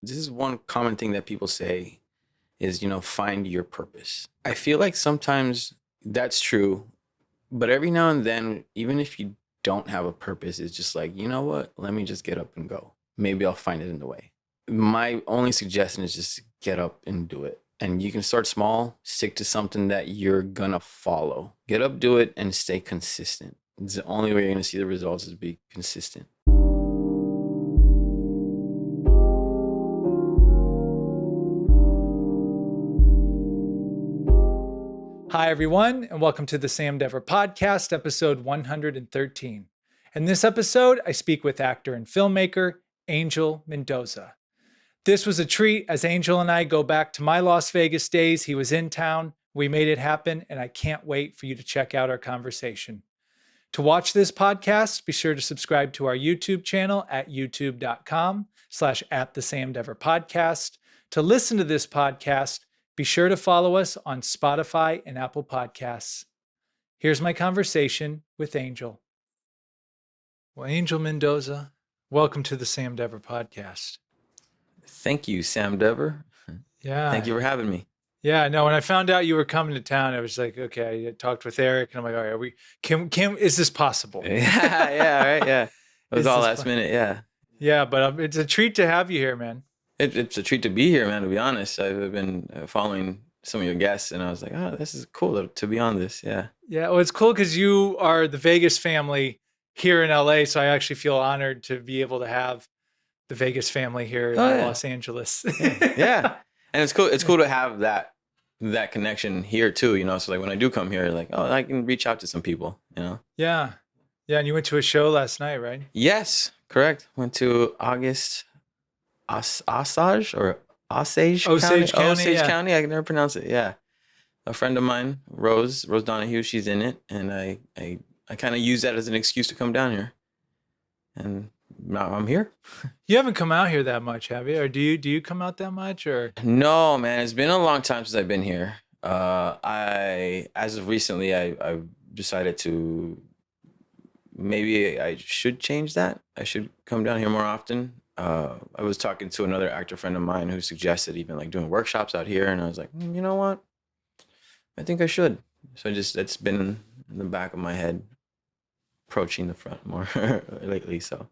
This is one common thing that people say is, find your purpose. I feel like sometimes that's true, but every now and then, even if you don't have a purpose, it's just like, you know what? Let me just get up and go. Maybe I'll find it in the way. My only suggestion is just get up and do it. And you can start small, stick to something that you're gonna follow. Get up, do it, and stay consistent. It's the only way you're gonna see the results is be consistent. Hi, everyone, and welcome to the Sam Dever Podcast, episode 113. In this episode, I speak with actor and filmmaker Angel Mendoza. This was a treat as Angel and I go back to my Las Vegas days. He was in town, we made it happen, and I can't wait for you to check out our conversation. To watch this podcast, be sure to subscribe to our YouTube channel at youtube.com/@thesamdeverpodcast. To listen to this podcast, be sure to follow us on Spotify and Apple Podcasts. Here's my conversation with Angel. Well, Angel Mendoza, welcome to the Sam Dever Podcast. Thank you, Sam Dever. Yeah. Thank you for having me. Yeah, no, when I found out you were coming to town, I was like, okay, I talked with Eric and I'm like, all right, is this possible? Yeah, right, yeah. It was all last minute, yeah. Yeah, but it's a treat to have you here, man. It's a treat to be here, man, to be honest. I've been following some of your guests, and I was like, oh, this is cool to be on this, yeah. Yeah, well, it's cool because you are the Vegas family here in LA, so I actually feel honored to be able to have the Vegas family here in Los Angeles. Yeah, and it's cool. It's cool to have that connection here too, So like when I do come here, like, oh, I can reach out to some people, Yeah, and you went to a show last night, right? Yes, correct. Went to Osage County. Osage County. I can never pronounce it. Yeah, a friend of mine, Rose Donahue, she's in it, and I kind of use that as an excuse to come down here, and now I'm here. You haven't come out here that much, have you? Or do you come out that much? Or no, man, it's been a long time since I've been here. As of recently, I've decided to maybe I should change that. I should come down here more often. I was talking to another actor friend of mine who suggested even like doing workshops out here, and I was like, you know what? I think I should. So it's been in the back of my head, approaching the front more lately. So,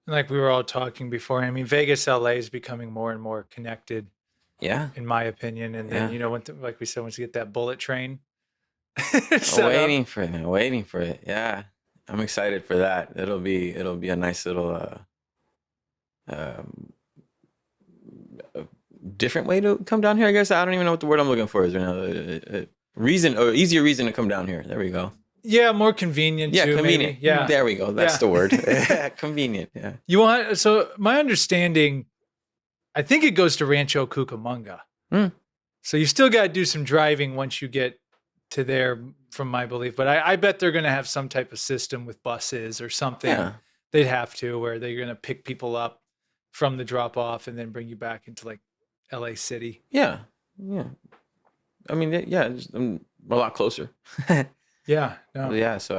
like we were all talking before, I mean, Vegas, LA is becoming more and more connected. Yeah, in my opinion, and then like we said, once you get that bullet train, waiting for it. Yeah, I'm excited for that. It'll be a nice little a different way to come down here, I guess. I don't even know what the word I'm looking for is right now. Easier reason to come down here. There we go. Yeah, more convenient. Yeah, too, convenient. Maybe. Yeah, there we go. That's the word. Convenient. Yeah. So my understanding, I think it goes to Rancho Cucamonga. So you still got to do some driving once you get to there, from my belief. But I bet they're going to have some type of system with buses or something. Yeah. They'd have to, where they're going to pick people up from the drop off and then bring you back into like LA City. Yeah. I mean, yeah, I'm a lot closer. Yeah. No. Yeah. So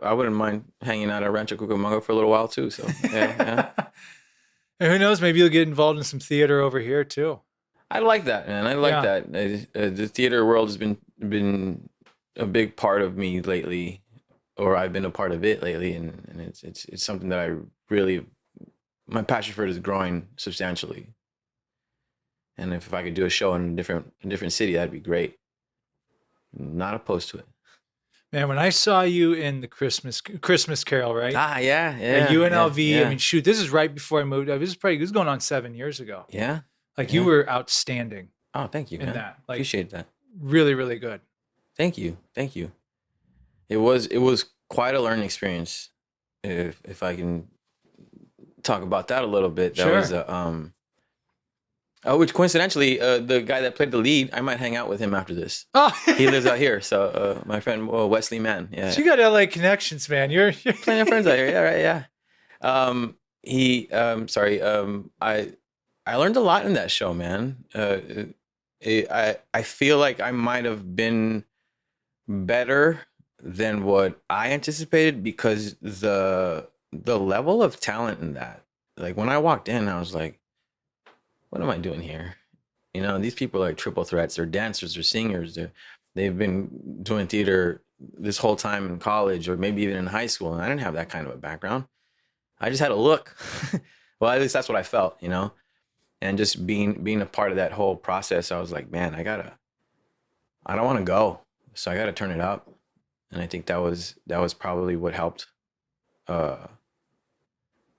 I wouldn't mind hanging out at Rancho Cucamonga for a little while too. So yeah. And who knows? Maybe you'll get involved in some theater over here too. I like that, man. I like that. The theater world has been a big part of me lately, or I've been a part of it lately, and it's something that I really, my passion for it is growing substantially. And if I could do a show in a different city, that'd be great. Not opposed to it. Man, when I saw you in the Christmas Carol, right? Yeah. At UNLV. Yeah. I mean, shoot, this is right before I moved. This is going on 7 years ago. Yeah. Like you were outstanding. Oh, thank you, in man. that. Like, appreciate that. Really, really good. Thank you. It was quite a learning experience. If I can talk about that a little bit, that was which coincidentally, the guy that played the lead, I might hang out with him after this. Oh, he lives out here. So my friend Wesley Mann. Yeah, so you got LA connections, man. You're plenty of friends out here. Yeah, right. Yeah. I learned a lot in that show, man. I feel like I might have been better than what I anticipated because the level of talent in that. Like when I walked in, I was like, what am I doing here? You know, these people are like triple threats. They're dancers, they're singers. They've been doing theater this whole time in college or maybe even in high school. And I didn't have that kind of a background. I just had a look. Well, at least that's what I felt, you know? And just being a part of that whole process, I was like, man, I don't want to go. So I gotta turn it up. And I think that was probably what helped uh,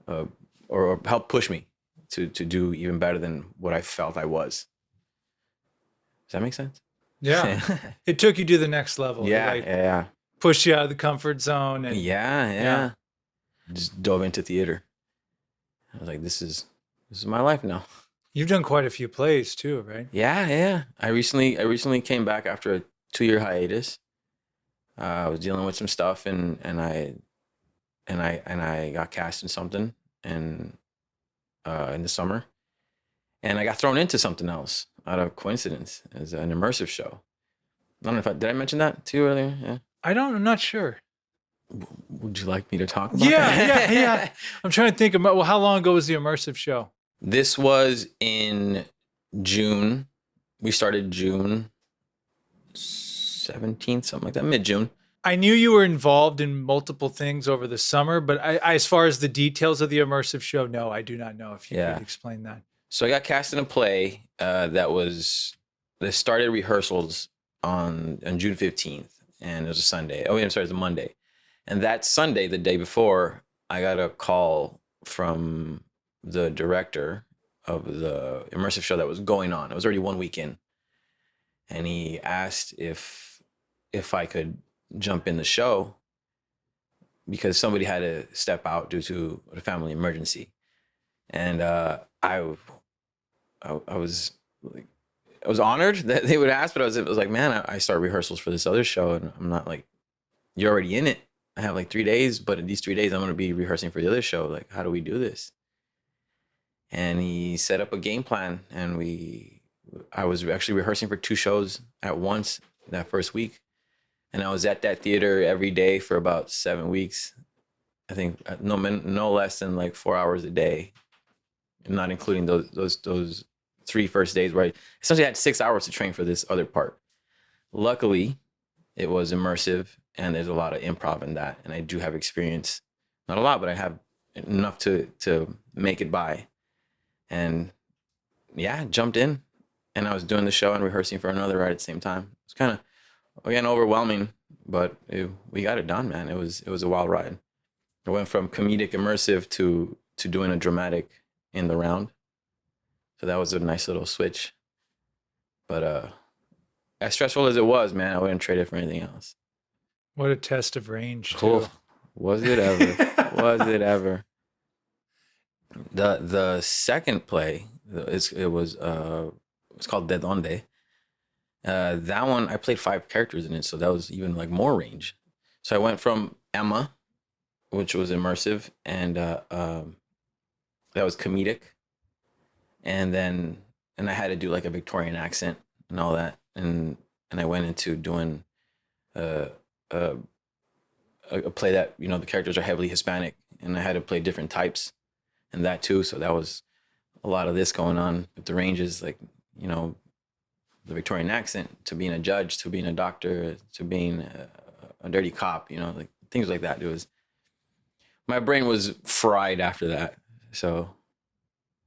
uh, or helped push me to do even better than what I felt I was. Does that make sense? Yeah. It took you to the next level. Yeah, It, like, yeah, pushed you out of the comfort zone. And yeah, yeah. Just dove into theater. I was like, this is my life now. you've done quite a few plays too, right? Yeah, yeah. I recently came back after a 2-year hiatus. I was dealing with some stuff, and I got cast in something in the summer, and I got thrown into something else out of coincidence as an immersive show. I don't know if did I mention that to you earlier? Yeah. I'm not sure. Would you like me to talk about Yeah, that? yeah. I'm trying to think about, well, how long ago was the immersive show? This was in June. We started June 17th, something like that, mid-June. I knew you were involved in multiple things over the summer, but as far as the details of the immersive show, no, I do not know. If you could explain that. So I got cast in a play that started rehearsals on June 15th, and it was a Sunday. Oh, yeah, I'm sorry, it was a Monday. And that Sunday, the day before, I got a call from the director of the immersive show that was going on. It was already 1 week in, and he asked if I could jump in the show because somebody had to step out due to a family emergency. And I was like, I was honored that they would ask, but I was like, man, I start rehearsals for this other show, and I'm not like, you're already in it. I have like 3 days, but in these 3 days, I'm going to be rehearsing for the other show. Like, how do we do this? And he set up a game plan, and I was actually rehearsing for 2 shows at once that first week. And I was at that theater every day for about 7 weeks. I think no less than like 4 hours a day, not including those 3 first days where I essentially had 6 hours to train for this other part. Luckily, it was immersive, and there's a lot of improv in that, and I do have experience, not a lot, but I have enough to make it by. And yeah, jumped in, and I was doing the show and rehearsing for another right at the same time. It's kind of, again, overwhelming, but we got it done, man. It was a wild ride. I went from comedic immersive to doing a dramatic in the round. So that was a nice little switch. But as stressful as it was, man, I wouldn't trade it for anything else. What a test of range, too. Cool. Was it ever? Was it ever? The second play, it's called De Donde. That one, I played 5 characters in it, so that was even like more range. So I went from Emma, which was immersive, and that was comedic, and I had to do like a Victorian accent and all that, and I went into doing a play that, you know, the characters are heavily Hispanic, and I had to play different types and that too. So that was a lot of this going on with the ranges, like, you know, the Victorian accent to being a judge, to being a doctor, to being a dirty cop, you know, like things like that. It was, my brain was fried after that. So,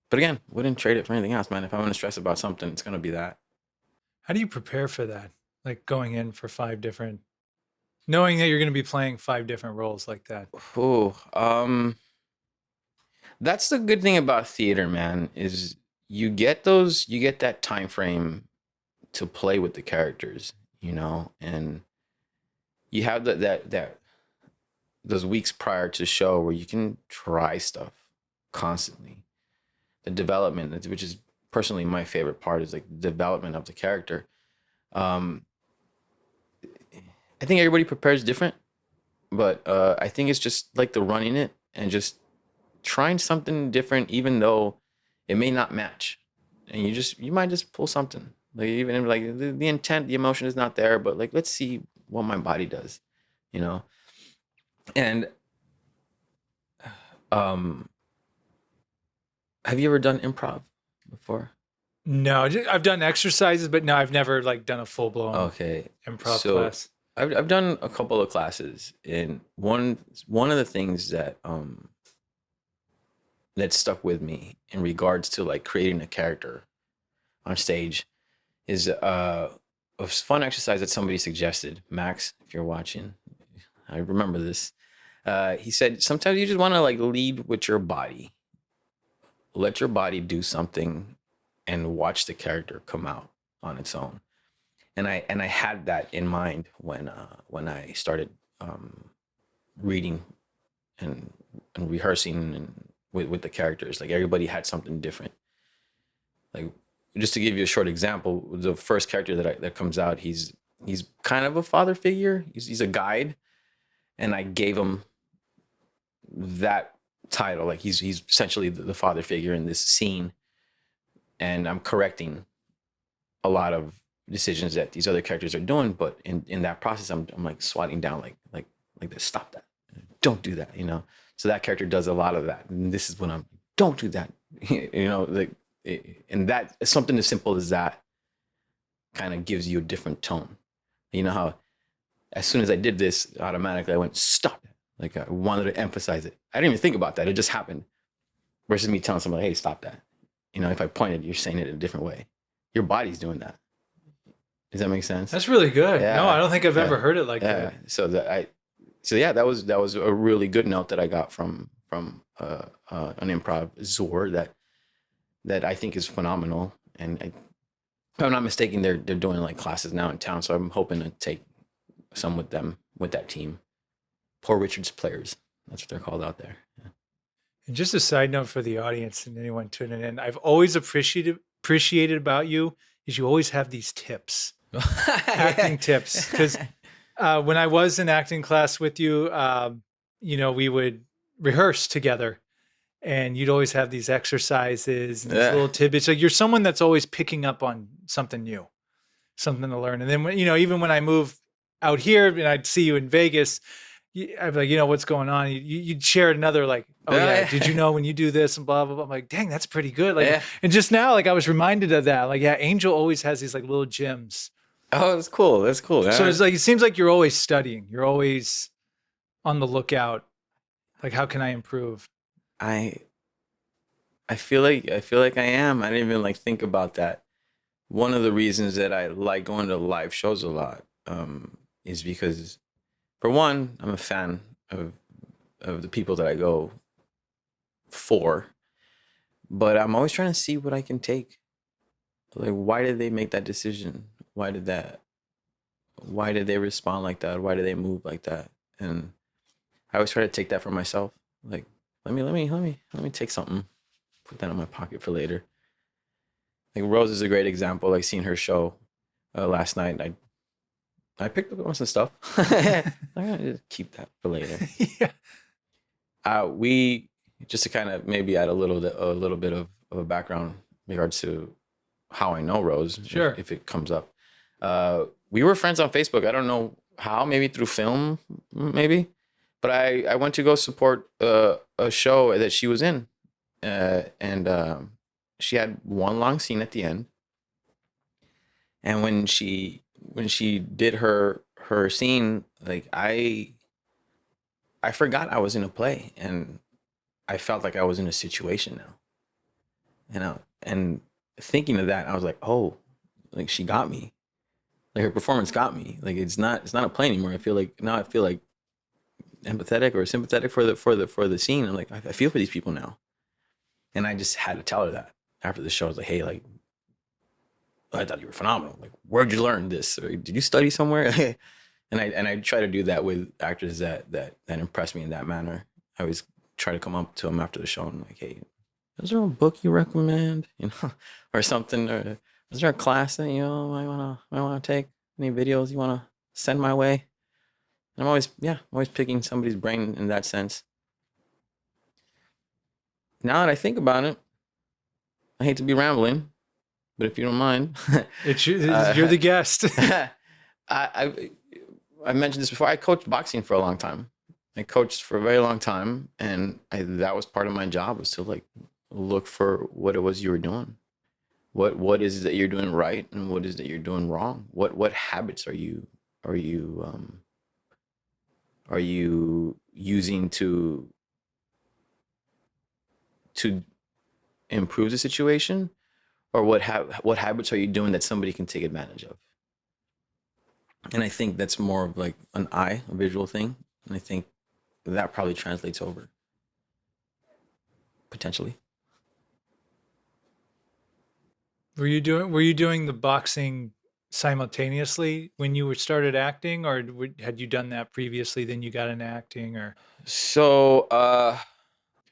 but again, wouldn't trade it for anything else, man. If I'm going to stress about something, it's going to be that. How do you prepare for that? Like going in for 5 different, knowing that you're going to be playing 5 different roles like that. Oh, that's the good thing about theater, man, is you get that time frame to play with the characters, you know, and you have those weeks prior to show where you can try stuff constantly. The development, which is personally my favorite part, is like the development of the character. I think everybody prepares different, but I think it's just like the running it and just trying something different, even though it may not match, and you might just pull something. Like, even like the intent, the emotion is not there, but like, let's see what my body does, you know. And have you ever done improv before? No, I've done exercises, but no, I've never like done a full blown Okay. improv So class. I've done a couple of classes, and one of the things that stuck with me in regards to like creating a character on stage is a fun exercise that somebody suggested. Max, if you're watching, I remember this. He said sometimes you just want to like lead with your body. Let your body do something and watch the character come out on its own. And I had that in mind when I started reading and rehearsing and with the characters. Like everybody had something different. Like just to give you a short example, the first character that comes out, he's kind of a father figure. He's a guide, and I gave him that title. Like he's essentially the father figure in this scene, and I'm correcting a lot of decisions that these other characters are doing. But in that process, I'm like swatting down like this. Stop that! Don't do that. So that character does a lot of that, and this is when I'm don't do that. Like. And that something as simple as that kind of gives you a different tone. You know how as soon as I did this, automatically I went, stop it. Like I wanted to emphasize it. I didn't even think about that. It just happened. Versus me telling somebody, hey, stop that. If I pointed, you're saying it in a different way. Your body's doing that. Does that make sense? That's really good. Yeah. No, I don't think I've ever heard it like that. So that was a really good note that I got from an improv Zor that I think is phenomenal. And if I'm not mistaken, they're doing like classes now in town. So I'm hoping to take some with them, with that team. Poor Richard's Players. That's what they're called out there. Yeah. And just a side note for the audience and anyone tuning in, I've always appreciated about you is you always have these tips, acting tips. Because when I was in acting class with you, we would rehearse together. And you'd always have these exercises and these little tidbits. Like you're someone that's always picking up on something new, something to learn. And then, even when I move out here and I'd see you in Vegas, I'd be like, what's going on? You'd share another like, oh yeah, did you know when you do this and blah, blah, blah. I'm like, dang, that's pretty good. Like, and just now, like I was reminded of that. Like, yeah, Angel always has these like little gems. Oh, that's cool. That's cool. So it's like, it seems like you're always studying. You're always on the lookout. Like, how can I improve? I feel like I am. I didn't even like think about that. One of the reasons that I like going to live shows a lot is because, for one, I'm a fan of the people that I go for, but I'm always trying to see what I can take. Like, why did they make that decision? Why did they respond like that? Why did they move like that? And I always try to take that for myself. Like, let me take something, put that in my pocket for later. Like Rose is a great example. Like seeing her show last night, I picked up on some stuff. I'm gonna just keep that for later. Yeah. We just to kind of maybe add a little bit of a background in regards to how I know Rose. Sure. If it comes up, we were friends on Facebook. I don't know how. Maybe through film, maybe. But I went to go support a show that she was in, and she had one long scene at the end. And when she did her scene, like I forgot I was in a play, and I felt like I was in a situation now. And thinking of that, I was like, oh, like she got me, like her performance got me. Like it's not a play anymore. I feel like empathetic or sympathetic for the scene. I'm like, I feel for these people now. And I just had to tell her that after the show. I was like, hey, like, I thought you were phenomenal. Like, where'd you learn this? Or did you study somewhere? and I try to do that with actors that impress me in that manner. I always try to come up to them after the show and like, hey, is there a book you recommend? Or something, or is there a class that I wanna take? Any videos you wanna send my way? I'm always picking somebody's brain in that sense. Now that I think about it, I hate to be rambling, but if you don't mind, you're the guest. I mentioned this before. I coached boxing for a long time. I coached for a very long time, and that was part of my job, was to like look for what it was you were doing. What is it that you're doing right, and what is it that you're doing wrong? What habits are you are you using to improve the situation, or what habits are you doing that somebody can take advantage of? And I think that's more of like a visual thing, and I think that probably translates over potentially. Were you doing the boxing simultaneously when you were started acting, or had you done that previously, then you got into acting, or? So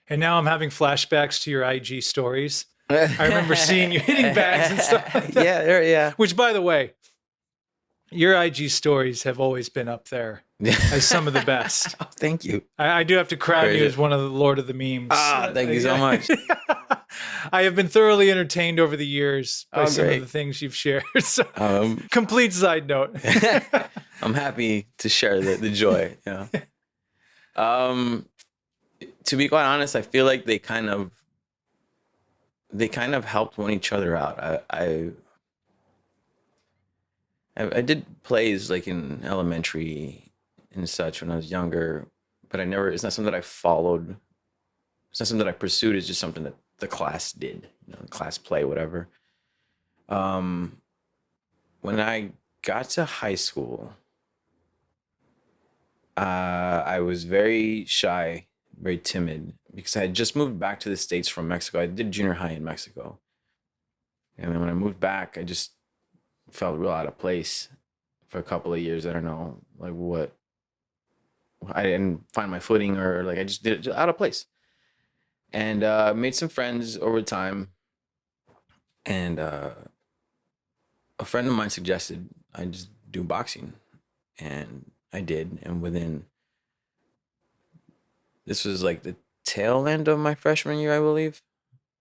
And now I'm having flashbacks to your IG stories. I remember seeing you hitting bags and stuff like that. Yeah. Which, by the way, your IG stories have always been up there as some of the best. Oh, thank you. I do have to crown Very you good. as one of the Lord of the memes. Thank you so much. I have been thoroughly entertained over the years by some Great. of the things you've shared. So, Um, complete side note. I'm happy to share the joy. Yeah. To be quite honest, I feel like they kind of helped one each other out. I did plays like in elementary and such when I was younger, but it's not something that I followed. It's not something that I pursued. It's just something that the class did, class play, whatever. When I got to high school, I was very shy, very timid, because I had just moved back to the States from Mexico. I did junior high in Mexico. And then when I moved back, I just felt real out of place for a couple of years. I don't know, like what. I didn't find my footing, or like I just did it just out of place. And made some friends over time. And a friend of mine suggested I just do boxing. And I did. And this was like the tail end of my freshman year, I believe.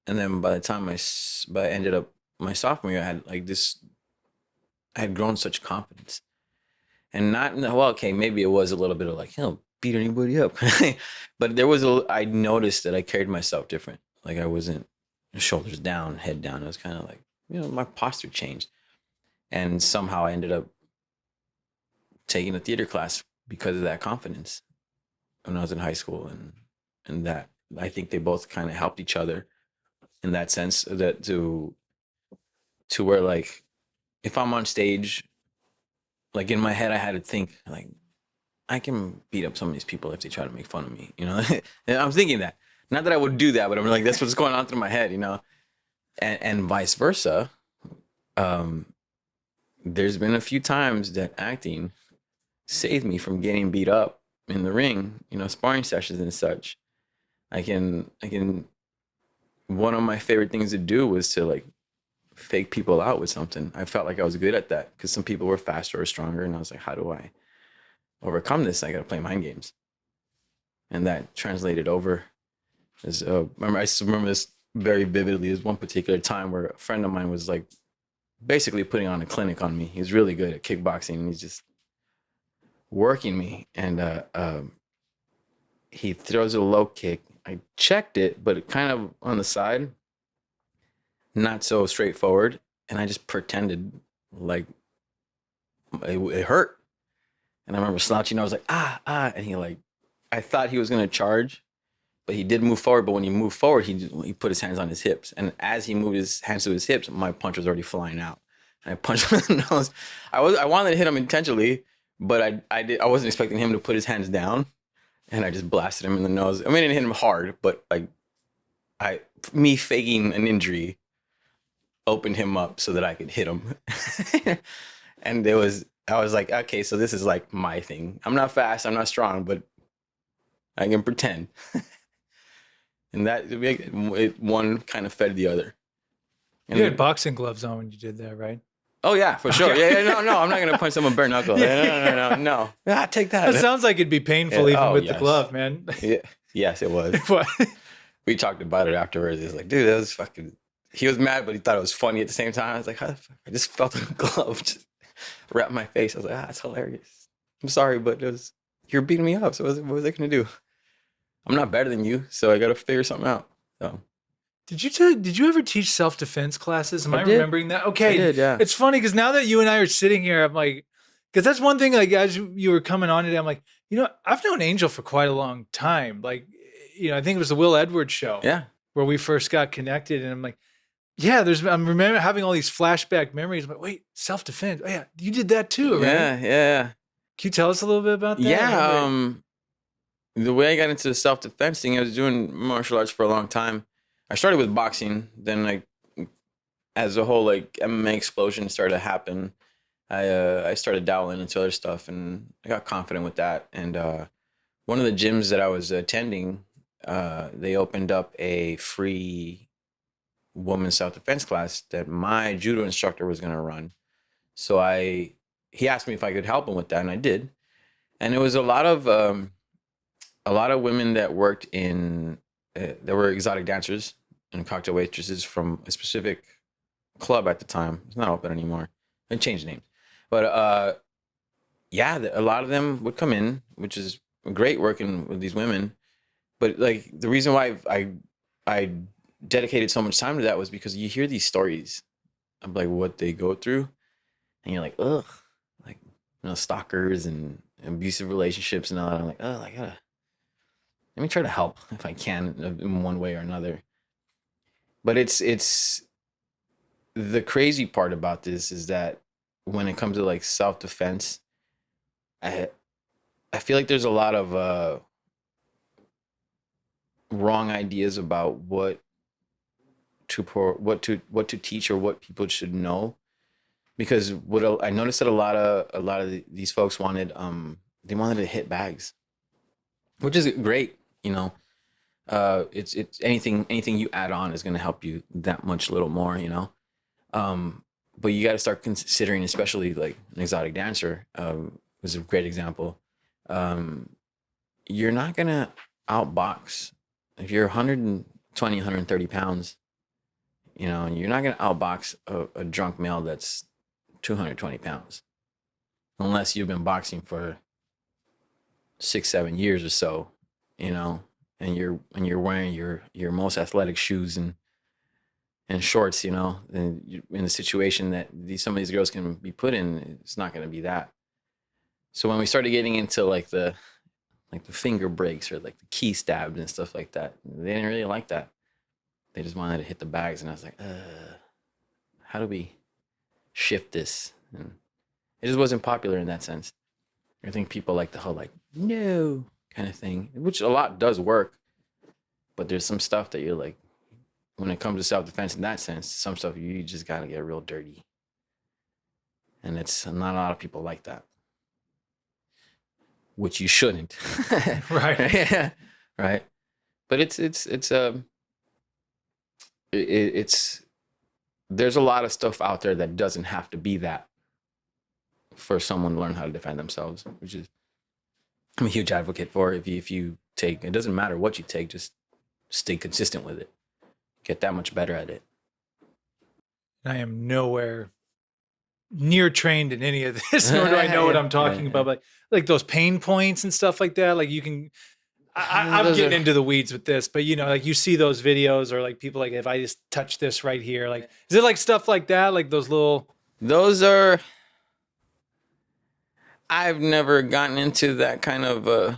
And then by the time I ended up my sophomore year, I had grown such confidence. And maybe it was a little bit of like, beat anybody up. But I noticed that I carried myself different. Like I wasn't shoulders down, head down. It was kind of like, my posture changed. And somehow I ended up taking a theater class because of that confidence when I was in high school. And that, I think they both kind of helped each other in that sense, that to where like, if I'm on stage, like in my head, I had to think like, I can beat up some of these people if they try to make fun of me, And I'm thinking that, not that I would do that, but I'm like, that's what's going on through my head, and vice versa. There's been a few times that acting saved me from getting beat up in the ring, sparring sessions and such. I can, one of my favorite things to do was to like fake people out with something. I felt like I was good at that because some people were faster or stronger. And I was like, how do I overcome this? I got to play mind games. And that translated over as, I still remember this very vividly. There's one particular time where a friend of mine was like basically putting on a clinic on me. He was really good at kickboxing and he's just working me. And he throws a low kick. I checked it, but it kind of on the side, not so straightforward. And I just pretended like it hurt. And I remember slouching. I was like, and he like, I thought he was going to charge, but he did move forward. But when he moved forward, he put his hands on his hips. And as he moved his hands to his hips, my punch was already flying out. And I punched him in the nose. I wanted to hit him intentionally, but I wasn't expecting him to put his hands down. And I just blasted him in the nose. I mean, I didn't hit him hard, but like me faking an injury opened him up so that I could hit him. And I was like, okay, so this is like my thing. I'm not fast, I'm not strong, but I can pretend. And that one kind of fed the other. And You had boxing gloves on when you did that, right? Oh yeah, for sure. Okay. Yeah, no, I'm not gonna punch someone bare knuckle. No. Take that. That sounds like it'd be painful even with the glove, man. Yeah. Yes, it was. What? We talked about it afterwards. He was like, dude, that was fucking. He was mad, but he thought it was funny at the same time. I was like, how the fuck? I just felt a glove just wrap my face. I was like, that's hilarious. I'm sorry, but you're beating me up. So what was I gonna do? I'm not better than you, so I gotta figure something out. So Did you ever teach self-defense classes? Am I did. remembering that? Okay. I did, yeah. It's funny because now that you and I are sitting here, I'm like, because that's one thing, like, as you were coming on today, I'm like, I've known Angel for quite a long time. Like, I think it was the Will Edwards show. Yeah. Where we first got connected. And I'm like, yeah, I'm remember having all these flashback memories. I'm like, wait, self-defense. Oh yeah, you did that too, right? Yeah. Can you tell us a little bit about that? Yeah. The way I got into the self-defense thing, I was doing martial arts for a long time. I started with boxing, then as a whole MMA explosion started to happen, I started dabbling into other stuff, and I got confident with that. And one of the gyms that I was attending, they opened up a free women's self-defense class that my judo instructor was going to run. So he asked me if I could help him with that, and I did. And it was a lot of women that worked in there were exotic dancers and cocktail waitresses from a specific club at the time. It's not open anymore. It changed names. But a lot of them would come in, which is great working with these women. But the reason why I dedicated so much time to that was because you hear these stories of what they go through, and you're like, ugh, stalkers and abusive relationships and all that. I'm like, oh, let me try to help if I can in one way or another. But it's the crazy part about this is that when it comes to self-defense, I feel like there's a lot of wrong ideas about what to teach or what people should know. Because what I noticed that a lot of these folks wanted they wanted to hit bags, which is great. It's anything you add on is going to help you that much little more. But you got to start considering, especially an exotic dancer was a great example. You're not going to outbox if you're 120, 130 pounds. You're not going to outbox a drunk male that's 220 pounds, unless you've been boxing for 6-7 years or so, and you're wearing your most athletic shoes and shorts, then in the situation that some of these girls can be put in, it's not going to be that. So when we started getting into the finger breaks or the key stabs and stuff like that, they didn't really like that. They just wanted to hit the bags, and I was like, how do we shift this? And it just wasn't popular in that sense. I think people like the whole no kind of thing, which a lot does work, but there's some stuff that you're when it comes to self-defense in that sense, some stuff you just gotta get real dirty, and it's not a lot of people like that, which you shouldn't. Right. Yeah. Right. But it's there's a lot of stuff out there that doesn't have to be that for someone to learn how to defend themselves, which is I'm a huge advocate for. If you take, it doesn't matter what you take, just stay consistent with it. Get that much better at it. I am nowhere near trained in any of this, nor do I know what I'm talking about. But like those pain points and stuff like that, like you can. I'm getting into the weeds with this, but you see those videos or people if I just touch this right here, is it stuff like that, those little? Those are. I've never gotten into that kind of a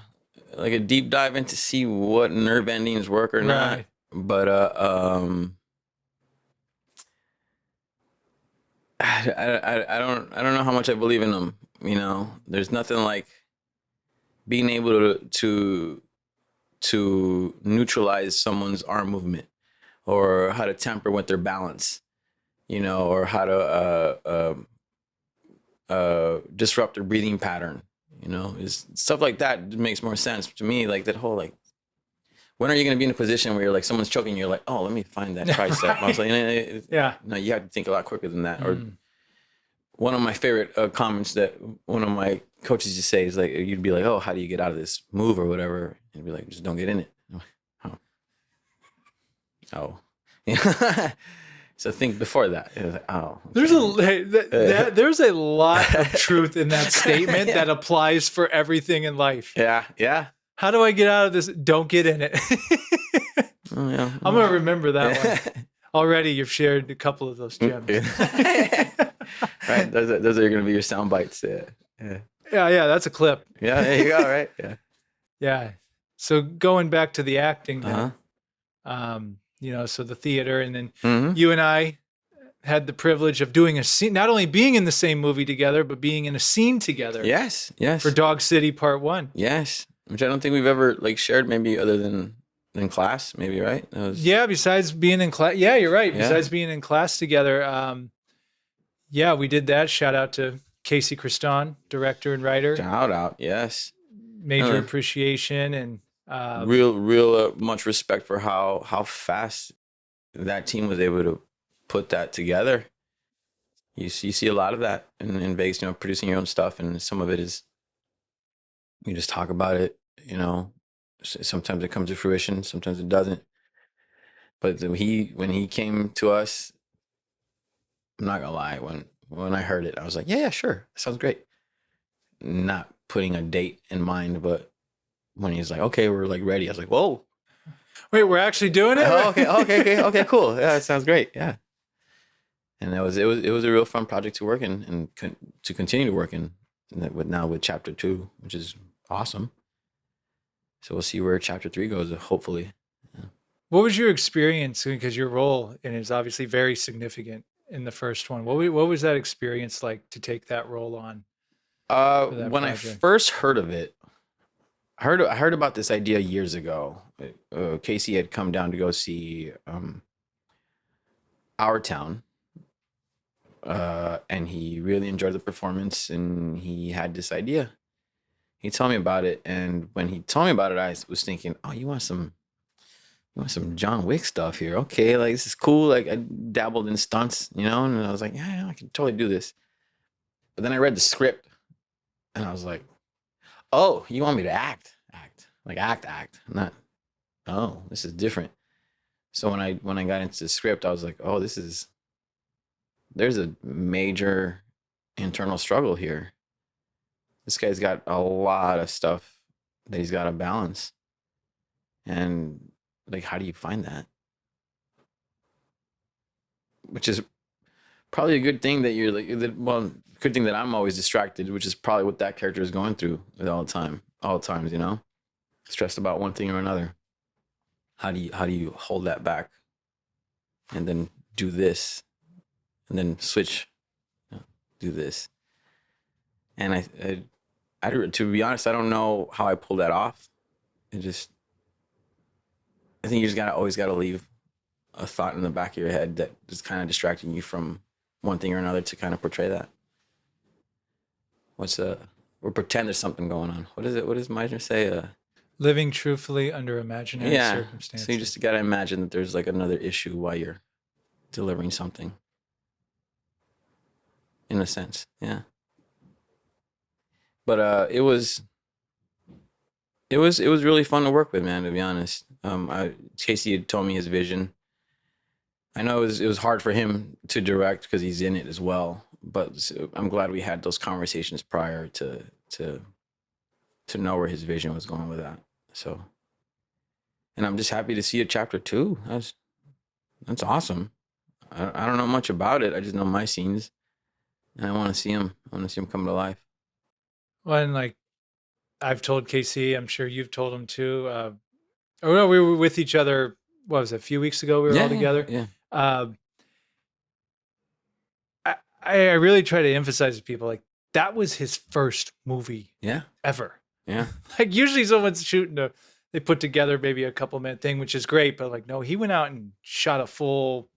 deep dive into see what nerve endings work or not. But I don't know how much I believe in them. There's nothing like being able to neutralize someone's arm movement, or how to tamper with their balance, or how to disrupt their breathing pattern. Is stuff like that makes more sense to me. That whole when are you going to be in a position where you're someone's choking you, you're oh, let me find that tricep. Right. I was yeah. No, you have to think a lot quicker than that. Or one of my favorite comments that one of my coaches used to say is you'd be oh, how do you get out of this move or whatever? And be just don't get in it. Oh. So think before that. It was oh. Okay. There's a lot of truth in that statement that applies for everything in life. Yeah, yeah. How do I get out of this? Don't get in it. Oh, yeah. I'm gonna remember that one. Already, you've shared a couple of those gems. Right. Those are going to be your sound bites. Yeah. Yeah. Yeah, that's a clip. Yeah. There you go. Right. Yeah. Yeah. So going back to the acting Uh-huh. then, so the theater, and then Mm-hmm. you and I had the privilege of doing a scene, not only being in the same movie together, but being in a scene together. Yes. Yes. For Dog City Part 1. Yes. Which I don't think we've ever like shared, maybe other than in class, maybe, right? Yeah, besides being in class. Yeah, you're right. Yeah. Besides being in class together. Yeah, we did that. Shout out to Casey Criston, director and writer. Shout out. Yes. Major appreciation and real much respect for how fast that team was able to put that together. You see a lot of that in Vegas, producing your own stuff, and some of it is you just talk about it, sometimes it comes to fruition, sometimes it doesn't. But when he came to us, I'm not gonna lie, when I heard it, I was like, yeah, sure, that sounds great. Not putting a date in mind, but when he's like, okay, we're like ready, I was like, whoa. Wait, we're actually doing it? Oh, okay, cool. Yeah, it sounds great. Yeah. And it was a real fun project to work in and to continue to work in with chapter 2, which is awesome. So we'll see where chapter 3 goes, hopefully. Yeah. What was your experience? Because your role in it is obviously very significant in the first one. What was that experience like to take that role on? When I first heard of it, I heard about this idea years ago. Casey had come down to go see Our Town. And he really enjoyed the performance, and he had this idea. He told me about it, and when he told me about it, I was thinking, oh, you want some John Wick stuff here? Okay, like this is cool. Like I dabbled in stunts, and I was like, yeah, I can totally do this. But then I read the script, and I was like, oh, you want me to act, not, oh, this is different. So when I got into the script, I was like, oh, there's a major internal struggle here. This guy's got a lot of stuff that he's got to balance. And like, how do you find that? Which is probably a good thing that you're like, good thing that I'm always distracted, which is probably what that character is going through all the times, stressed about one thing or another. How do you hold that back and then do this and then switch, do this? And I to be honest, I don't know how I pulled that off. I think you just always gotta leave a thought in the back of your head that is kind of distracting you from one thing or another to kind of portray that. Or pretend there's something going on. What is it? What does Meisner say? Living truthfully under imaginary circumstances. So you just gotta imagine that there's like another issue while you're delivering something. In a sense, yeah. But it was really fun to work with, man, to be honest. Casey had told me his vision. I know it was hard for him to direct because he's in it as well, but I'm glad we had those conversations prior to know where his vision was going with that. So, and I'm just happy to see a chapter 2. That's awesome. I don't know much about it. I just know my scenes, and I want to see him. I want to see him come to life. Well, and like I've told Casey, I'm sure you've told him too. We were with each other. What was it, a few weeks ago? We were all together. Yeah. I really try to emphasize to people, like, that was his first movie ever. Yeah. Like usually someone's shooting they put together maybe a couple minute thing, which is great, but like, no, he went out and shot a full,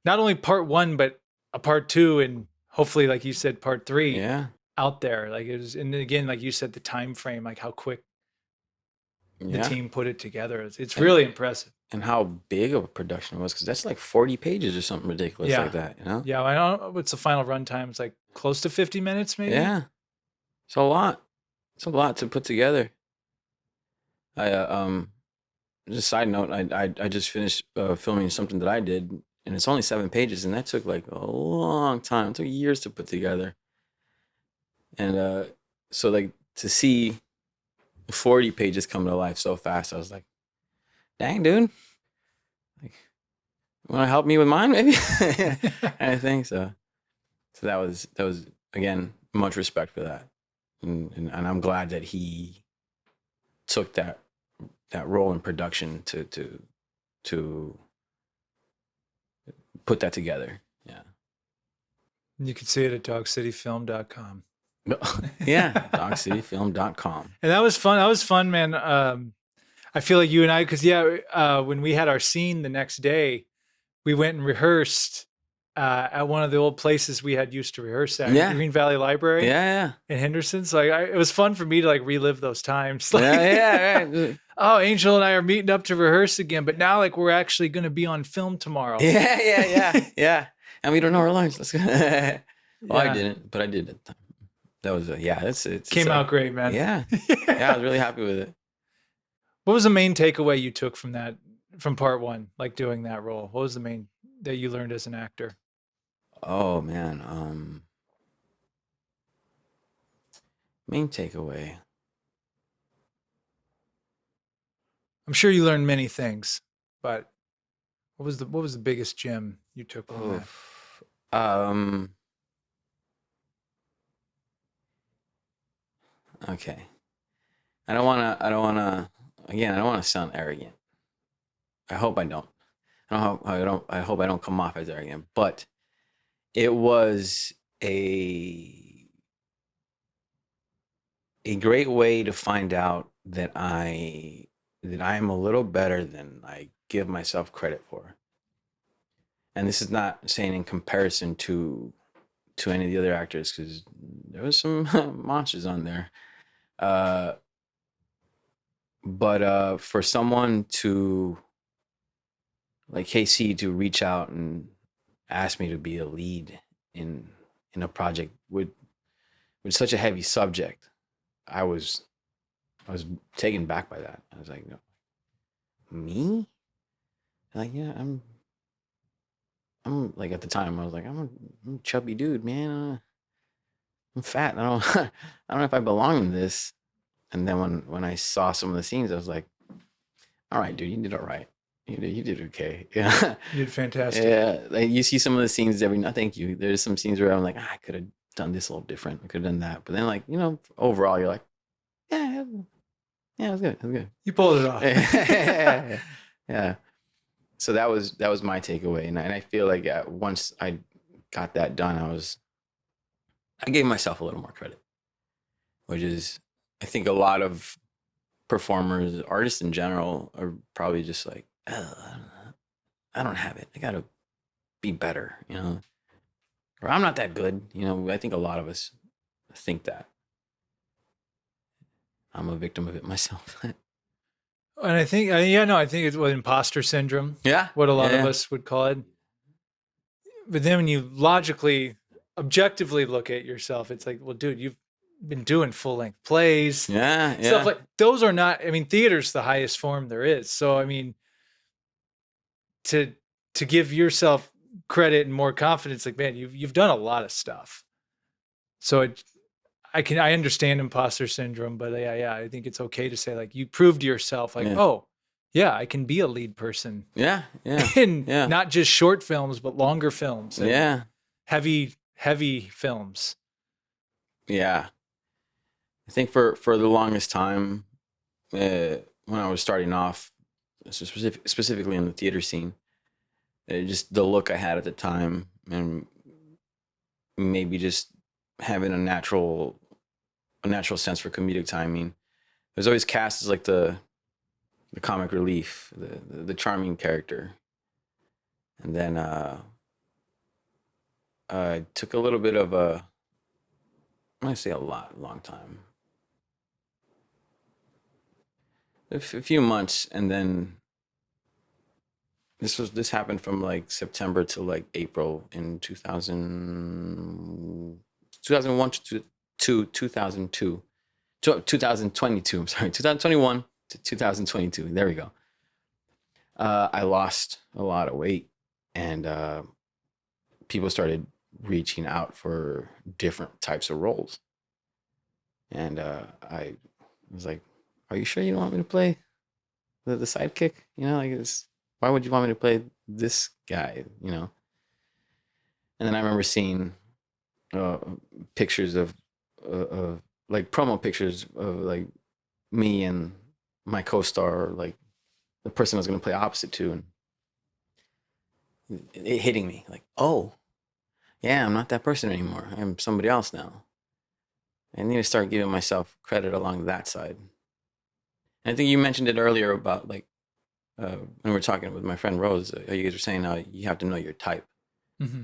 not only part 1, but a part 2, and hopefully, like you said, part 3 out there. Like it was, and again, like you said, the time frame, like how quick the team put it together. It's really impressive. And how big of a production it was, because that's like 40 pages or something ridiculous like that, Yeah, I don't know what's the final runtime. It's like close to 50 minutes, maybe. Yeah, it's a lot. It's a lot to put together. Just a side note, I just finished filming something that I did, and it's only 7 pages, and that took like a long time. It took years to put together. And so like to see 40 pages come to life so fast, I was like, dang, dude. Want to help me with mine, maybe? I think so. So that was again, much respect for that, and I'm glad that he took that role in production to put that together. Yeah. You can see it at dogcityfilm.com. Yeah, dogcityfilm.com. And that was fun. That was fun, man. I feel like you and I, because when we had our scene the next day, we went and rehearsed at one of the old places we had used to rehearse at, Yeah. Green Valley Library. Yeah. In Henderson. So it was fun for me to like relive those times. Like, Right. Oh, Angel and I are meeting up to rehearse again, but now like we're actually going to be on film tomorrow. Yeah. And we don't know our lines. Let's go. Well, I Yeah. didn't, but I did it. That was it Came out great, man. Yeah. I was really happy with it. What was the main takeaway you took from part one, like doing that role? What was the main that you learned as an actor? Oh man. Main takeaway. I'm sure you learned many things, but what was the biggest gem you took from that? Okay. I don't want to sound arrogant. I hope I don't. I hope I don't come off as arrogant, but it was a great way to find out that I am a little better than I give myself credit for. And this is not saying in comparison to any of the other actors, because there was some monsters on there. But for someone to, like KC, to reach out and ask me to be a lead in a project with such a heavy subject, I was taken back by that. I was like, no, me? Like, yeah, I'm like, at the time I was like, I'm a chubby dude, man. I'm fat. I don't I don't know if I belong in this. And then when I saw some of the scenes, I was like, all right, dude, you did all right. You did okay. Yeah. You did fantastic. Yeah. Like, you see some of the scenes thank you. There's some scenes where I'm like, I could have done this a little different. I could have done that. But then, like, overall, you're like, yeah, it was good. It was good. You pulled it off. Yeah. So that was my takeaway. And I feel like once I got that done, I gave myself a little more credit, which is, I think a lot of performers, artists in general, are probably just like, oh, I don't have it. I got to be better, or I'm not that good. I think a lot of us think that. I'm a victim of it myself. And I think, I think it's what imposter syndrome. Yeah. What a lot of us would call it. But then when you logically, objectively look at yourself, it's like, well, dude, you've been doing full length plays. Yeah. Stuff like those are not, theater's the highest form there is. So, to give yourself credit and more confidence, like, man, you've done a lot of stuff. So I understand imposter syndrome, but yeah, I think it's okay to say, like, you proved to yourself, like, oh, yeah, I can be a lead person. Yeah. And not just short films, but longer films. Yeah. Heavy films. Yeah. I think for the longest time, when I was starting off, specifically in the theater scene, just the look I had at the time, and maybe just having a natural sense for comedic timing, it was always cast as like the comic relief, the charming character. And then I took a little bit of I'm gonna say a long time, a few months, and then this happened from like September to like April in 2001 to 2022. 2022. I'm sorry, 2021 to 2022. There we go. I lost a lot of weight, and people started reaching out for different types of roles. And I was like, "Are you sure you don't want me to play the sidekick? Like this? why would you want me to play this guy, you know? And then I remember seeing uh, pictures of like promo pictures of like me and my co-star, or like the person I was going to play opposite to, and it hitting me like, oh, yeah, I'm not that person anymore. I'm somebody else now. I need to start giving myself credit along that side. And I think you mentioned it earlier about like when we were talking with my friend Rose, you guys were saying you have to know your type. Mm-hmm.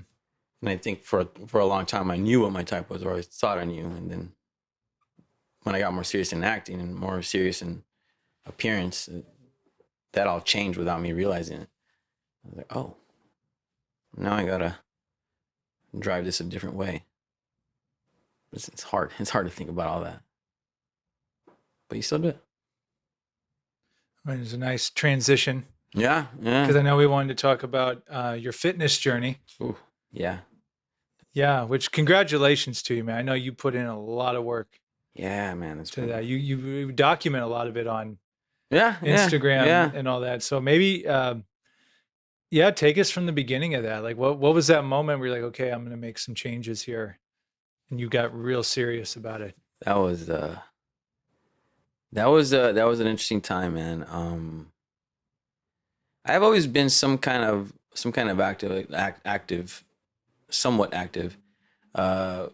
And I think for a long time I knew what my type was, or I thought I knew. And then when I got more serious in acting and more serious in appearance, that all changed without me realizing it. I was like, oh, now I gotta drive this a different way. It's hard. It's hard to think about all that, but you still do it. It was a nice transition Yeah, because yeah. I know we wanted to talk about your fitness journey. Ooh, yeah, Yeah, which congratulations to you, man. I know you put in a lot of work yeah, man. It's to been that. You document a lot of it on yeah, yeah, Instagram yeah. and all that. So maybe yeah, take us from the beginning of that. Like what was that moment where you're like, okay, I'm gonna make some changes here, and you got real serious about it? That was that was an interesting time, man. I've always been some kind of active, somewhat active, uh,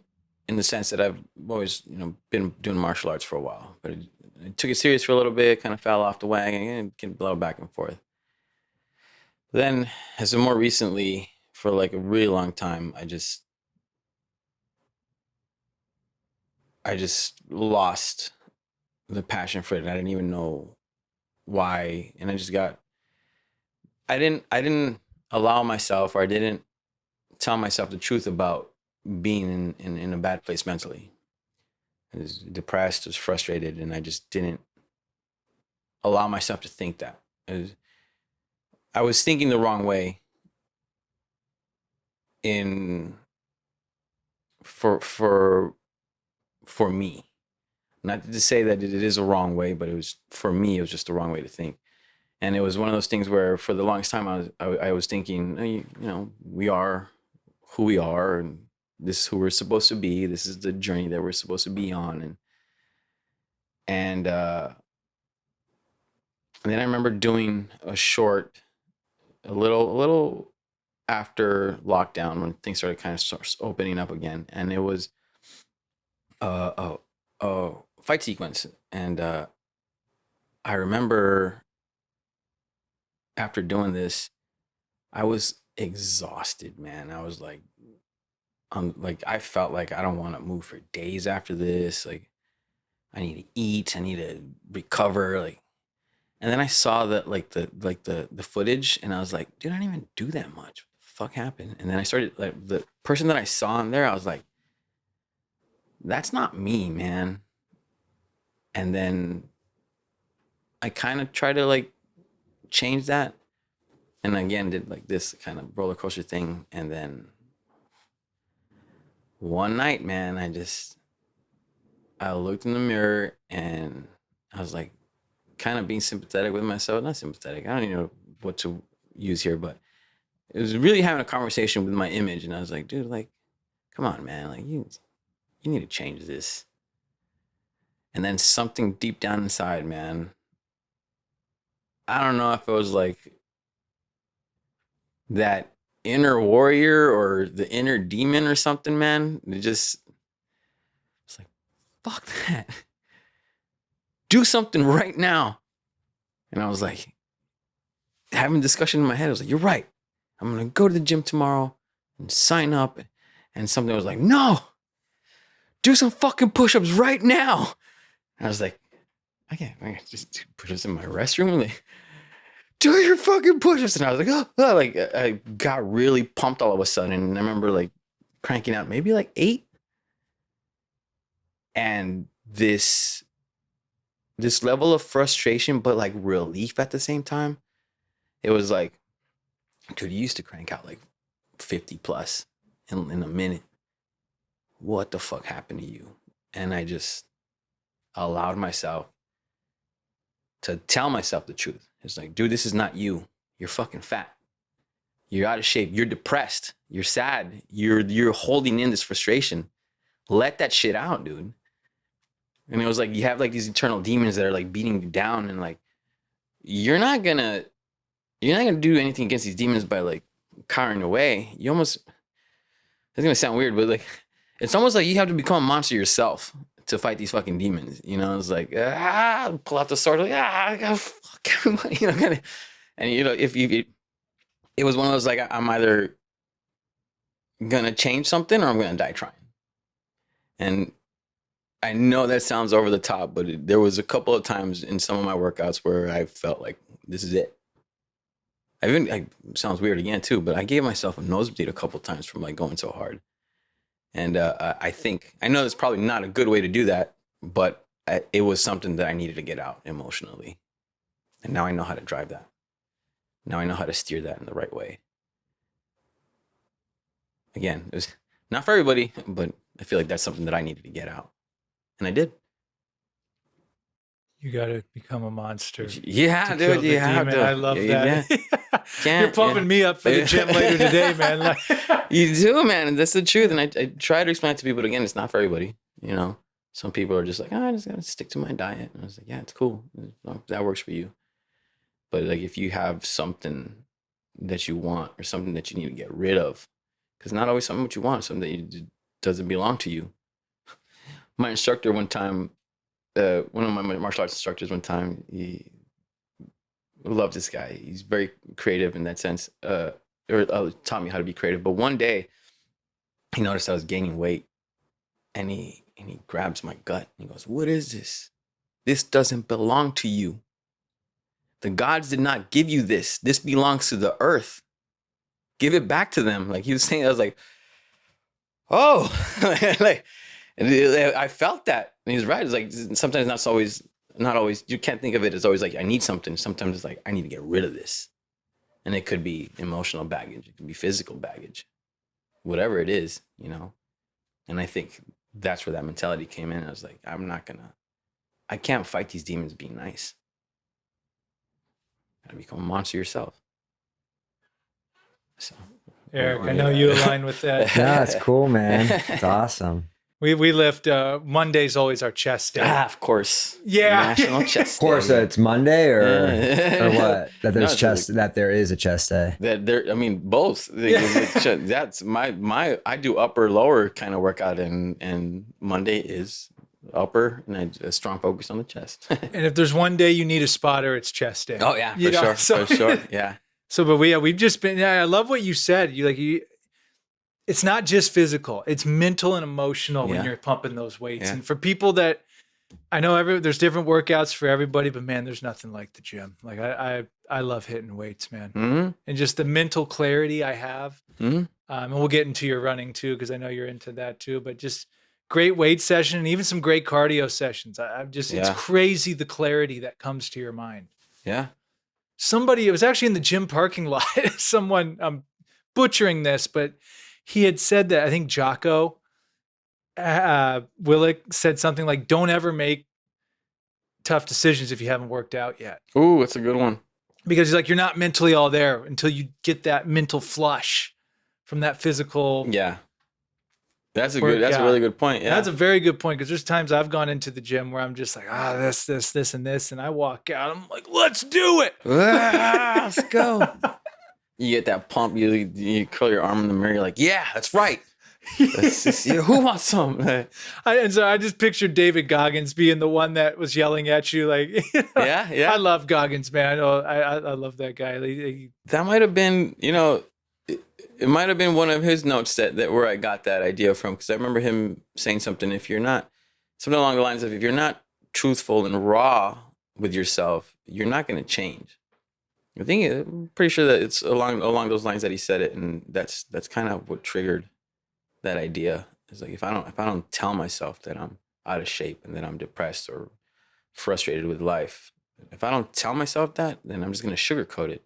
in the sense that I've always been doing martial arts for a while, but I took it serious for a little bit, kind of fell off the wagon, and can blow back and forth. Then, as of more recently, for like a really long time, I just lost the passion for it. I didn't even know why, and I didn't allow myself, or I didn't tell myself the truth about being in a bad place mentally. I was depressed, was frustrated, and I just didn't allow myself to think that. I was thinking the wrong way in for for for me. Not to say that it is a wrong way, but it was for me. It was just the wrong way to think, and it was one of those things where, for the longest time, I was thinking, we are who we are, and this is who we're supposed to be. This is the journey that we're supposed to be on, and then I remember doing a little after lockdown, when things started kind of opening up again, and it was a, a fight sequence, and I remember after doing this, I was exhausted, man. I was like, I felt like I don't want to move for days after this. Like, I need to eat, I need to recover, like. And then I saw that, the footage, and I was like, dude, I didn't even do that much. What the fuck happened? And then I started, like, the person that I saw in there, I was like, that's not me, man. And then I kind of tried to like change that, and again did like this kind of roller coaster thing. And then one night, man, I looked in the mirror, and I was like, kind of being sympathetic with myself. Not sympathetic, I don't even know what to use here, but it was really having a conversation with my image. And I was like, dude, like, come on, man, like, you need to change this. And then something deep down inside, man, I don't know if it was like that inner warrior or the inner demon or something, man. It's like, fuck that. Do something right now. And I was like, having a discussion in my head. I was like, you're right. I'm going to go to the gym tomorrow and sign up. And something was like, no, do some fucking push-ups right now. And I was like, I can't just do push-ups in my restroom. Like, do your fucking push-ups. And I was like, oh, like, I got really pumped all of a sudden. And I remember like cranking out maybe like 8. And this level of frustration, but like relief at the same time. It was like, dude, you used to crank out like 50 plus in a minute. What the fuck happened to you? And I just allowed myself to tell myself the truth. It's like, dude, this is not you. You're fucking fat. You're out of shape. You're depressed. You're sad. You're holding in this frustration. Let that shit out, dude. And it was like, you have like these internal demons that are like beating you down, and like, you're not gonna do anything against these demons by like cowering away. You almost, it's gonna sound weird, but like, it's almost like you have to become a monster yourself to fight these fucking demons. You know, it's like, pull out the sword, like, I gotta fuck everybody, you know, kind of. And you know, it was one of those like, I'm either gonna change something or I'm gonna die trying. And I know that sounds over the top, but there was a couple of times in some of my workouts where I felt like this is it. Sounds weird again too, but I gave myself a nosebleed a couple of times from like going so hard. And I know it's probably not a good way to do that, but it was something that I needed to get out emotionally. And now I know how to drive that. Now I know how to steer that in the right way. Again, it was not for everybody, but I feel like that's something that I needed to get out. And I did. You got to become a monster. Yeah, dude. You have to. I love that. Yeah. You're pumping me up for the gym later today, man. Like, you do, man. And that's the truth. And I try to explain it to people, but again, it's not for everybody. You know, some people are just like, I just got to stick to my diet. And I was like, yeah, it's cool. That works for you. But like, if you have something that you want or something that you need to get rid of, because not always something what you want, something that doesn't belong to you. My instructor one time, one of my martial arts instructors one time, he loved this guy. He's very creative in that sense, or taught me how to be creative. But one day, he noticed I was gaining weight, and he grabs my gut. And he goes, "What is this? This doesn't belong to you. The gods did not give you this. This belongs to the earth. Give it back to them." Like he was saying, I was like, oh, like, and I felt that. And he's right. It's like, sometimes not always, you can't think of it as always like, I need something. Sometimes it's like, I need to get rid of this. And it could be emotional baggage. It could be physical baggage, whatever it is, you know? And I think that's where that mentality came in. I was like, I can't fight these demons being nice. You gotta become a monster yourself. So, Eric, I know you align with that. Yeah, it's cool, man. It's awesome. We lift, Monday's always our chest day. of course. Yeah. National Chest Of course, Day. it's Monday or what? That there's No, that there is a chest day. That there, I mean, both. That's my. I do upper lower kind of workout, and Monday is upper, and a strong focus on the chest. And if there's one day you need a spotter, it's chest day. Oh yeah, You know, for sure, yeah. So, but we've just been. Yeah, I love what you said. It's not just physical; it's mental and emotional when Yeah. you're pumping those weights. Yeah. And for people that I know, there's different workouts for everybody, but man, there's nothing like the gym. Like I love hitting weights, man, Mm-hmm. and just the mental clarity I have. Mm-hmm. And we'll get into your running too, because I know you're into that too. But just great weight session and even some great cardio sessions. It's crazy the clarity that comes to your mind. Yeah. It was actually in the gym parking lot. Someone, I'm butchering this, but he had said that, I think Jocko Willick said something like, don't ever make tough decisions if you haven't worked out yet. Ooh, that's a good one. Because he's like, you're not mentally all there until you get that mental flush from that physical. Yeah. That's a really good point. Yeah. That's a very good point, because there's times I've gone into the gym where I'm just like, this, and this. And I walk out, I'm like, let's do it. Let's go. You get that pump, you curl your arm in the mirror, you're like, yeah, that's right. Who wants some? And so I just pictured David Goggins being the one that was yelling at you, like, Yeah. I love Goggins, man. I love that guy. That might have been, it might have been one of his notes that where I got that idea from, because I remember him saying something along the lines of, if you're not truthful and raw with yourself, you're not going to change. I'm pretty sure that it's along those lines that he said it, and that's kind of what triggered that idea. It's like, if I don't tell myself that I'm out of shape and that I'm depressed or frustrated with life, if I don't tell myself that, then I'm just going to sugarcoat it.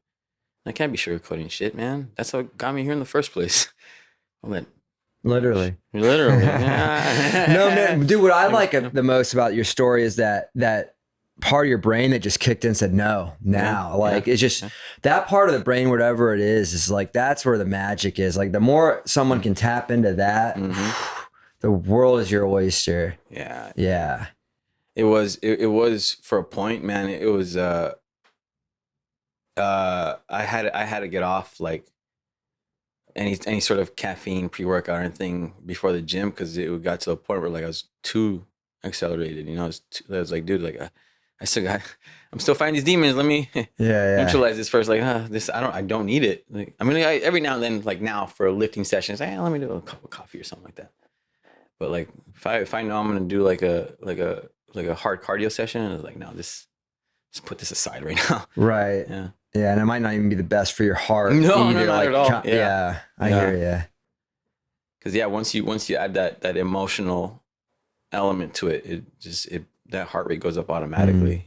I can't be sugarcoating shit, man. That's what got me here in the first place. Literally. Yeah. No, man, dude, what I like the most about your story is that part of your brain that just kicked in and said, no, now. Yeah, Like, it's just that part of the brain, whatever it is like, that's where the magic is. Like, the more someone can tap into that, the world is your oyster. Yeah. Yeah. It was for a point, man. It was, I had to get off like any sort of caffeine pre-workout or anything before the gym, because it got to a point where like I was too accelerated. I was like, dude, like I'm still fighting these demons. Let me Yeah. neutralize this first. Like, I don't need it. Like, I mean, every now and then, like now for a lifting session, it's like, let me do a cup of coffee or something like that. But like if I know I'm gonna do like a hard cardio session, and it's like, no, just put this aside right now. Right. Yeah. Yeah. And it might not even be the best for your heart. No, either. not like, at all. Yeah. I hear you. Because once you add that emotional element to it, that heart rate goes up automatically.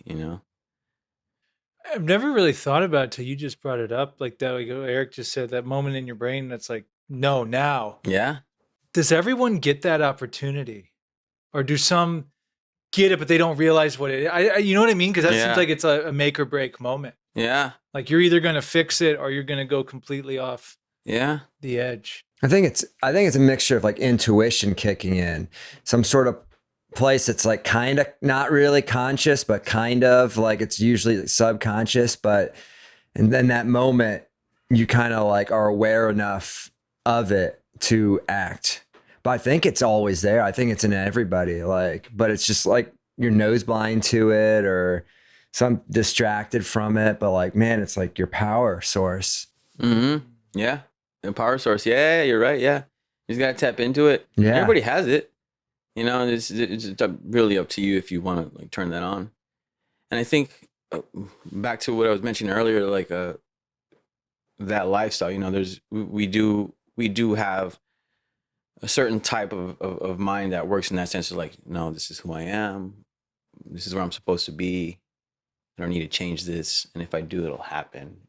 I've never really thought about it till you just brought it up. Like that, like Eric just said, that moment in your brain that's like, no, now. Yeah. Does everyone get that opportunity, or do some get it but they don't realize what it? You know what I mean? Because that seems like it's a make or break moment. Yeah. Like you're either gonna fix it or you're gonna go completely off. Yeah. The edge. I think it's a mixture of like intuition kicking in, some sort of place that's like kind of not really conscious, but kind of like it's usually subconscious. And then that moment you kind of like are aware enough of it to act. But I think it's always there. I think it's in everybody. But it's just like your nose blind to it or some distracted from it. But like, man, it's like your power source. Mm-hmm. Yeah. The power source. Yeah, you're right. Yeah. You just got to tap into it. Yeah. Everybody has it. It's really up to you if you want to like turn that on. And I think back to what I was mentioning earlier, like that lifestyle, we do have a certain type of mind that works in that sense of like, no, this is who I am. This is where I'm supposed to be. I don't need to change this. And if I do, it'll happen,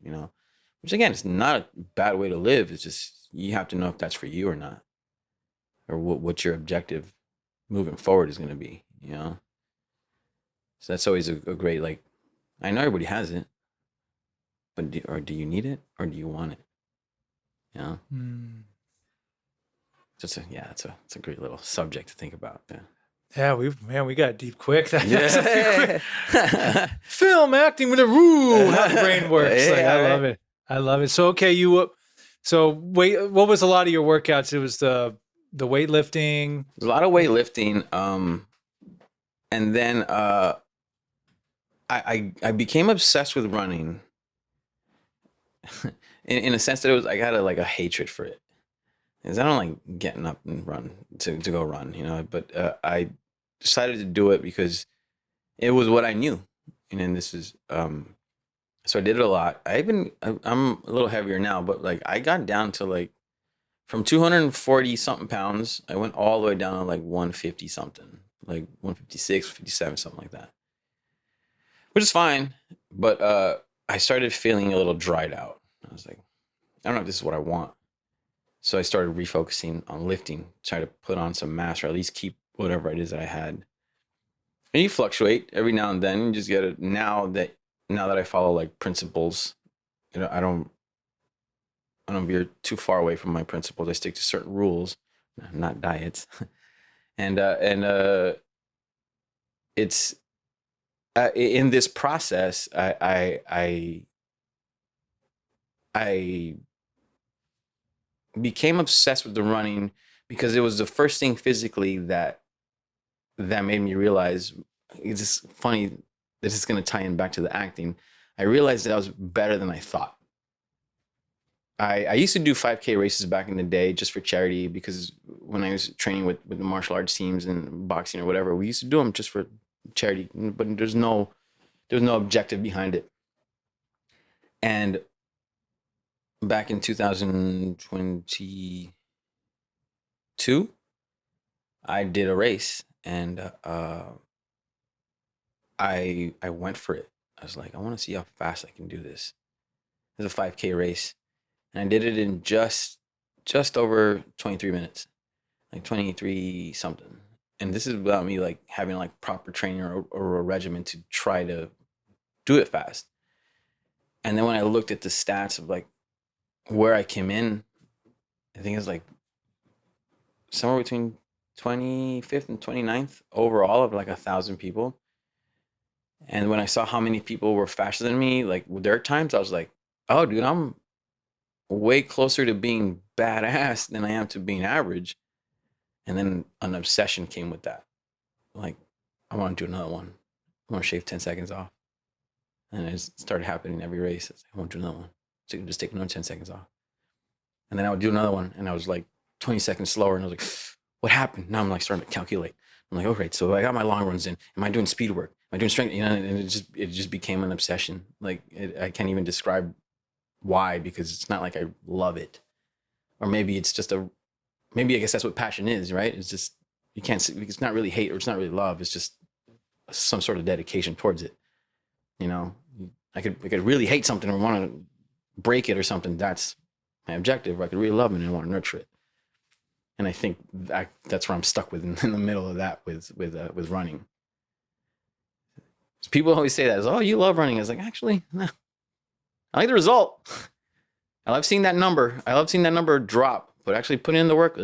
which again, it's not a bad way to live. It's just, you have to know if that's for you or not, or what your objective moving forward is going to be, So that's always a great, like, I know everybody has it, but do you need it or do you want it? It's a great little subject to think about. Yeah, we got deep quick. Yeah. Film acting with how the brain works. Yeah, like, I love it. So okay, what was a lot of your workouts? It was the weightlifting. There's a lot of weightlifting. And then I became obsessed with running. in a sense that I got a hatred for it. Because I don't like getting up and run to go run, but I decided to do it because it was what I knew. And then this is, so I did it a lot. I'm a little heavier now, but like I got down to like from 240 something pounds, I went all the way down to like 150 something, like 156, 57, something like that, which is fine. But I started feeling a little dried out. I was like, I don't know if this is what I want. So I started refocusing on lifting, try to put on some mass or at least keep whatever it is that I had. And you fluctuate every now and then. You just get it. Now that I follow like principles, I don't veer too far away from my principles. I stick to certain rules, not diets. and it's in this process, I became obsessed with the running because it was the first thing physically that made me realize, it's just funny, this is going to tie in back to the acting. I realized that I was better than I thought. I used to do 5K races back in the day just for charity, because when I was training with the martial arts teams and boxing or whatever, we used to do them just for charity, but there's no objective behind it. And back in 2022, I did a race, and I went for it. I was like, I want to see how fast I can do this. It was a 5K race, and I did it in just over 23 minutes, like 23 something. and this is without me like having like proper training or a regimen to try to do it fast. And then when I looked at the stats of like where I came in, I think it was like somewhere between 25th and 29th overall of like 1,000 people. And when I saw how many people were faster than me, like with their times, I was like, oh, dude, I'm way closer to being badass than I am to being average. And then an obsession came with that. Like, I want to do another one. I want to shave 10 seconds off. And it started happening every race. I want to do another one. So you can just take another 10 seconds off. And then I would do another one, and I was like 20 seconds slower. And I was like, what happened? Now I'm like starting to calculate. I'm like, okay, so I got my long runs in. Am I doing speed work? Am I doing strength? You know, and it just became an obsession. Like I can't even describe why, because it's not like I love it. Or maybe it's just maybe I guess that's what passion is, right? It's just, you can't see, it's not really hate or it's not really love. It's just some sort of dedication towards it. You know, I could really hate something or want to break it or something. That's my objective. Or I could really love it and I want to nurture it. And I think that's where I'm stuck with in the middle of that with running. People always say that, is, oh, you love running. I was like, actually, no. I like the result. I love seeing that number. I love seeing that number drop, but actually putting in the work,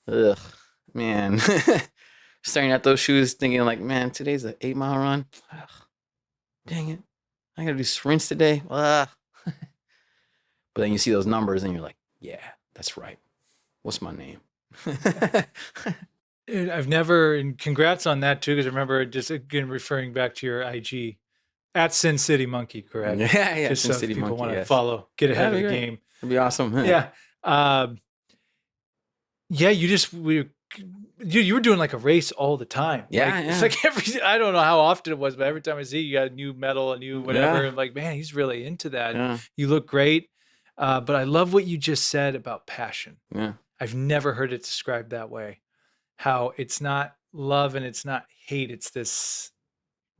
ugh, man. Staring at those shoes, thinking like, man, today's an 8-mile run. Ugh, dang it, I gotta do sprints today. Ugh. But then you see those numbers and you're like, yeah, that's right. What's my name? I've never, and congrats on that too, because I remember just again referring back to your IG at Sin City Monkey, correct? Yeah, just Sin so City people Monkey, want to yes. follow, get ahead of the That'd be game. It'd be awesome. Yeah. Yeah, you were doing like a race all the time. Yeah, like, yeah. It's like I don't know how often it was, but every time I see you got a new medal, a new whatever, Yeah. I'm like, man, he's really into that. Yeah. You look great. But I love what you just said about passion. Yeah. I've never heard it described that way. How it's not love and it's not hate. It's this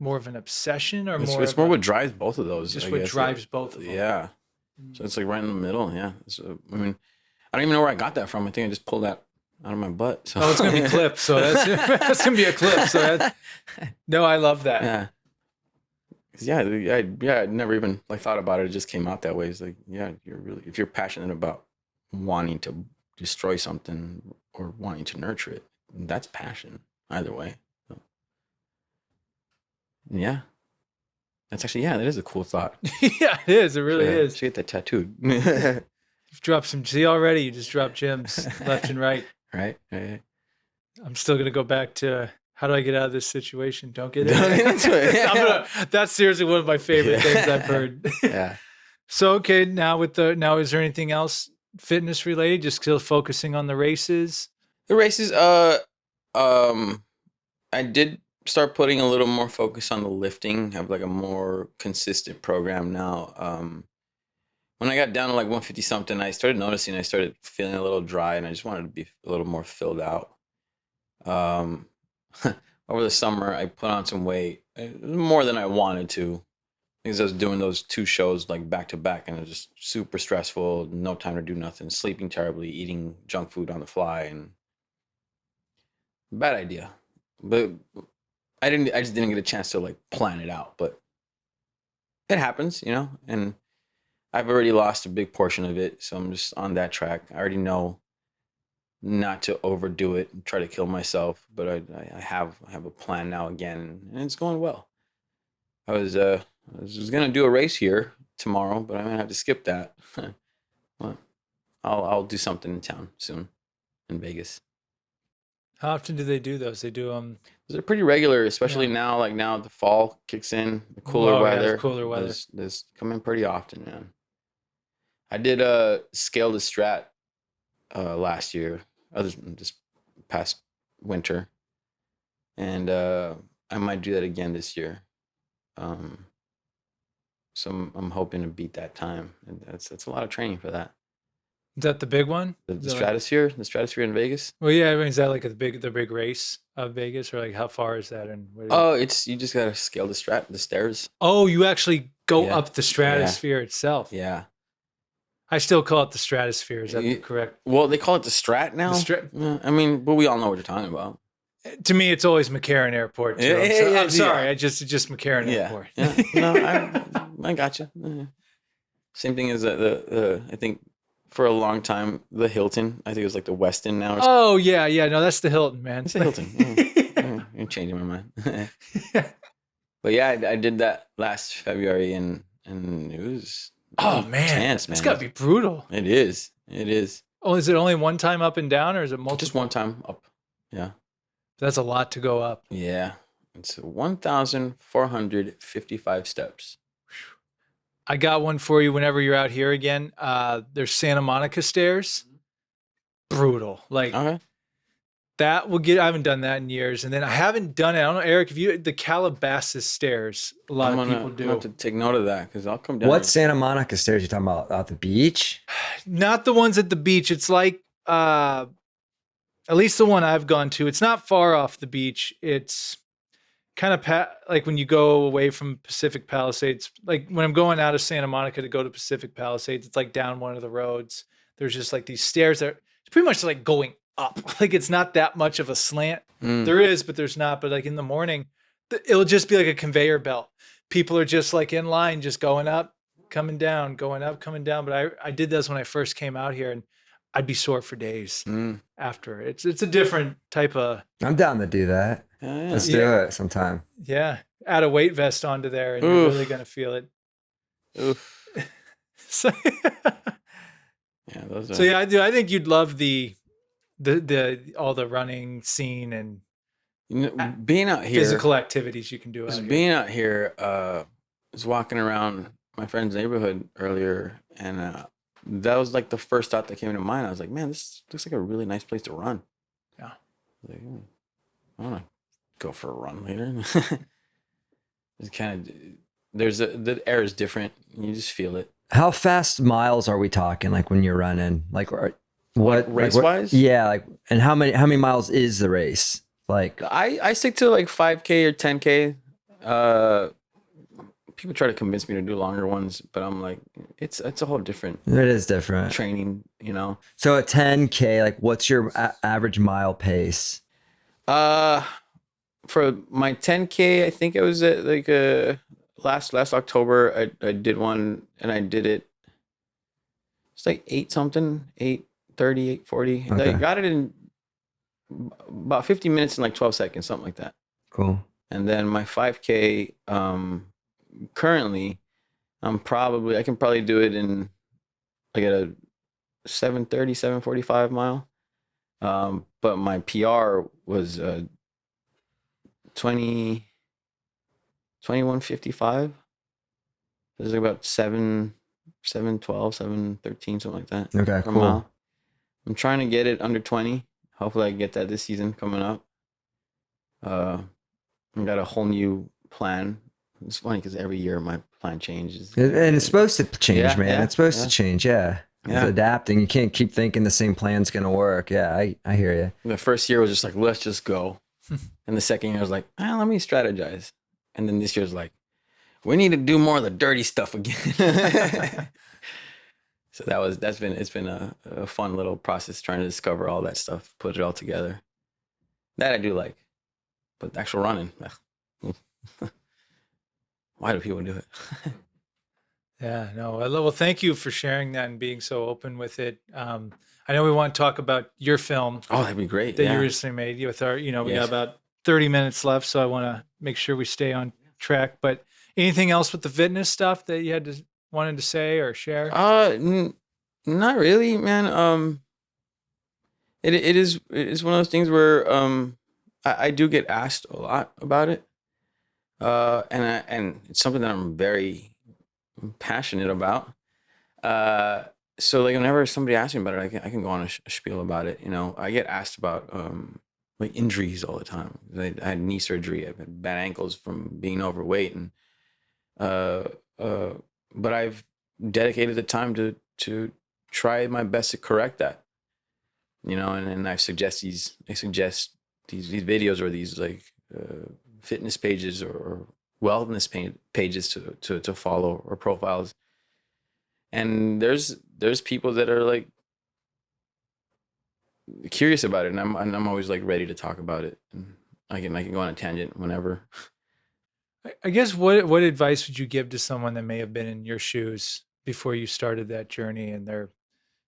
more of an obsession, or It's more what drives both of those. just I what guess. drives both of them. Yeah. So it's like right in the middle. Yeah. I mean, I don't even know where I got that from. I think I just pulled that out of my butt. So. Oh, it's gonna be clipped. So that's gonna be a clip. So no, I love that. Yeah. I never even like thought about it. It just came out that way. It's like, yeah, if you're passionate about wanting to destroy something or wanting to nurture it, that's passion either way. So, yeah. That's actually, that is a cool thought. Yeah, it is. It really is. Should get that tattooed. You've dropped some. See already, you just dropped gems left and right. Right. I'm still gonna go back to how do I get out of this situation? Don't get Don't get into it. That's seriously one of my favorite things I've heard. Yeah. So okay, now is there anything else fitness related? Just still focusing on the races? The races, I did start putting a little more focus on the lifting. Have like a more consistent program now. When I got down to like 150 something, I started noticing I started feeling a little dry, and I just wanted to be a little more filled out. Over the summer, I put on some weight, more than I wanted to, because I was doing those 2 shows like back to back, and it was just super stressful. No time to do nothing, sleeping terribly, eating junk food on the fly, and bad idea. But I just didn't get a chance to like plan it out. But it happens, and I've already lost a big portion of it, so I'm just on that track. I already know not to overdo it and try to kill myself, but I have a plan now again, and it's going well. I was gonna do a race here tomorrow, but I'm gonna have to skip that. Well, I'll do something in town soon, in Vegas. How often do they do those? They do them. They're pretty regular, especially now. Like now, the fall kicks in, the cooler weather. The cooler weather. This come in pretty often, man. I did scale the strat last year, this past winter, and I might do that again this year. So I'm hoping to beat that time, and that's a lot of training for that. Is that the big one? The stratosphere in Vegas. Well, yeah. I mean, is that like the big race of Vegas, or like how far is that? And You just gotta scale the stairs. Oh, you actually go Yeah. up the stratosphere itself. Yeah. I still call it the stratosphere. Is that correct? Well, they call it the Strat now. Yeah, I mean, but we all know what you're talking about. To me, it's always McCarran Airport. Too. I'm sorry. I just McCarran Airport. Yeah. No, I got you. Same thing as the I think for a long time the Hilton. I think it was like the Westin now. Oh yeah. No, that's the Hilton, man. It's the Hilton. You're changing my mind. But yeah, I did that last February, and it was man, intense, man. It's got to be brutal. It is. Oh, is it only one time up and down, or is it multiple? Just one time up. Yeah. That's a lot to go up. Yeah. It's 1,455 steps. I got one for you whenever you're out here again. There's Santa Monica stairs. Brutal. Like Okay. that will get, I haven't done that in years. And then I haven't done it. I don't know, Eric, the Calabasas stairs, a lot of people do. I'm going to take note of that because I'll come down. What Santa Monica stairs you talking about? At the beach? Not the ones at the beach. It's like, at least the one I've gone to, it's not far off the beach. It's kind of like when you go away from Pacific Palisades, like when I'm going out of Santa Monica to go to Pacific Palisades, it's like down one of the roads. There's just like these stairs that it's pretty much like going up. Like it's not that much of a slant. There is, but there's not. But like in the morning, it'll just be like a conveyor belt. People are just like in line, just going up, coming down, going up, coming down. But I did this when I first came out here, and I'd be sore for days after. It's a different type of. I'm down to do that. Yeah. Let's do it sometime. Yeah, add a weight vest onto there, and you're really gonna feel it. Oof. So, yeah, those are. so yeah, I do. I think you'd love the all the running scene and being out here, physical activities you can do. Out being out here, I was walking around my friend's neighborhood earlier, and that was like the first thought that came into mind. I was like, man, this looks like a really nice place to run. Yeah. Like, I want to go for a run later. It's kind of, the air is different. You just feel it. How fast miles are we talking? Like when you're running, like what race wise? Yeah, like, and how many miles is the race? Like I stick to like 5K or 10K. People try to convince me to do longer ones, but I'm like, it's a whole different. It is different training, you know. So at 10K, like, what's your average mile pace? For my 10K, I think it was at like last October. I did one, and I did it. It's like 8-something, 8:30, 8:40. Okay. I got it in about 50 minutes and like 12 seconds, something like that. Cool. And then my 5K, currently, I can probably do it in like at a 7:30, 7:45 mile. But my PR was 21:55. It was like about 7:12, 7:13, something like that. Okay, per cool. mile. I'm trying to get it under 20. Hopefully I can get that this season coming up. I got a whole new plan. It's funny because every year my plan changes. And it's supposed to change, Yeah, man. yeah, It's supposed yeah. to change. Yeah. It's Yeah. adapting. You can't keep thinking the same plan's going to work. Yeah, I hear you. The first year was just like, let's just go. And the second year was like, let me strategize. And then this year's like, we need to do more of the dirty stuff again. So it's been a fun little process trying to discover all that stuff, put it all together. That I do like. But the actual running, why do people do it? Yeah, no. Well, thank you for sharing that and being so open with it. I know we want to talk about your film Oh, that'd be great. that Yeah. you recently made with our, we got Yes. about 30 minutes left, so I want to make sure we stay on track. But anything else with the fitness stuff that you wanted to say or share? Not really, man. It is one of those things where I do get asked a lot about it, and it's something that I'm very passionate about. So like whenever somebody asks me about it, I can go on a spiel about it. You know, I get asked about like injuries all the time. I had knee surgery. I've had bad ankles from being overweight, and but I've dedicated the time to try my best to correct that. You know, and I suggest these videos or these like fitness pages or wellness pages to follow or profiles. And there's there's people that are like curious about it, and I'm always like ready to talk about it. And I can go on a tangent whenever. I guess what advice would you give to someone that may have been in your shoes before you started that journey and they're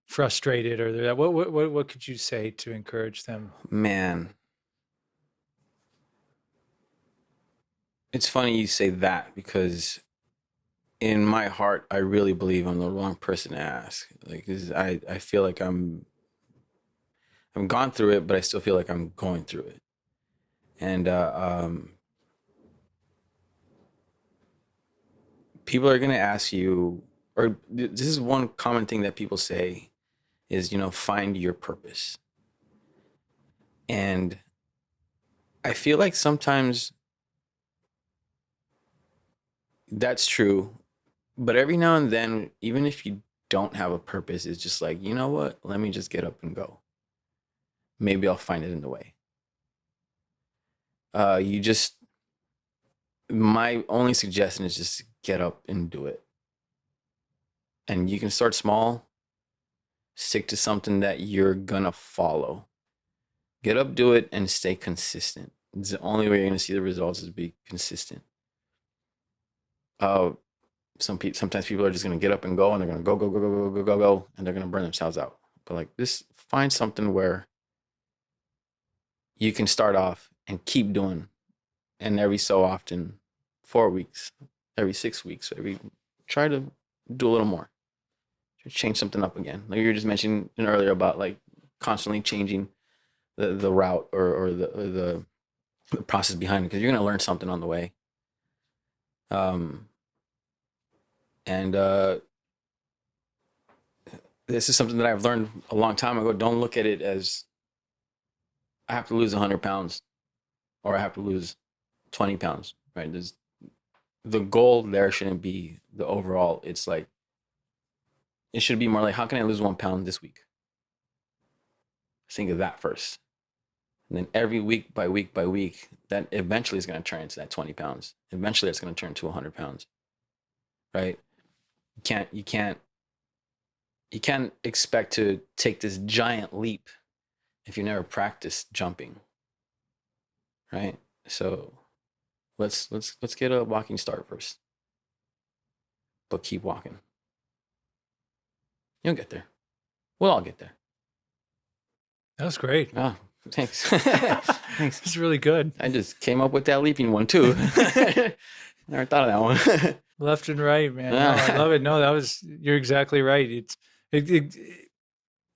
frustrated or they're what could you say to encourage them? Man, it's funny you say that because in my heart, I really believe I'm the wrong person to ask. Like, 'cause I feel like I'm gone through it, but I still feel like I'm going through it. And people are gonna ask you, or this is one common thing that people say is, find your purpose. And I feel like sometimes that's true, but every now and then, even if you don't have a purpose, it's just like, you know what? Let me just get up and go. Maybe I'll find it in the way. You just, my only suggestion is just get up and do it. And you can start small, stick to something that you're gonna follow. Get up, do it, and stay consistent. It's the only way you're gonna see the results is be consistent. Sometimes people are just gonna get up and go, and they're gonna go, go, go, go, go, go, go, go, and they're gonna burn themselves out. But like this, find something where you can start off and keep doing, and every so often, 4 weeks, every 6 weeks, try to do a little more. Change something up again. Like you were just mentioning earlier about like constantly changing the route or the process behind it, because you're gonna learn something on the way. And this is something that I've learned a long time ago. Don't look at it as I have to lose 100 pounds or I have to lose 20 pounds, right? The goal there shouldn't be the overall. It's like, it should be more like, how can I lose 1 pound this week? Think of that first. And then every week by week by week, that eventually is going to turn into that 20 pounds. Eventually it's going to turn to 100 pounds, right? You can't expect to take this giant leap if you never practiced jumping, right? So let's get a walking start first, but keep walking. You'll get there. We'll all get there. That was great. Oh, thanks. Thanks. It's really good. I just came up with that leaping one too. Never thought of that one. Left and right, man. No, I love it. No, you're exactly right. It's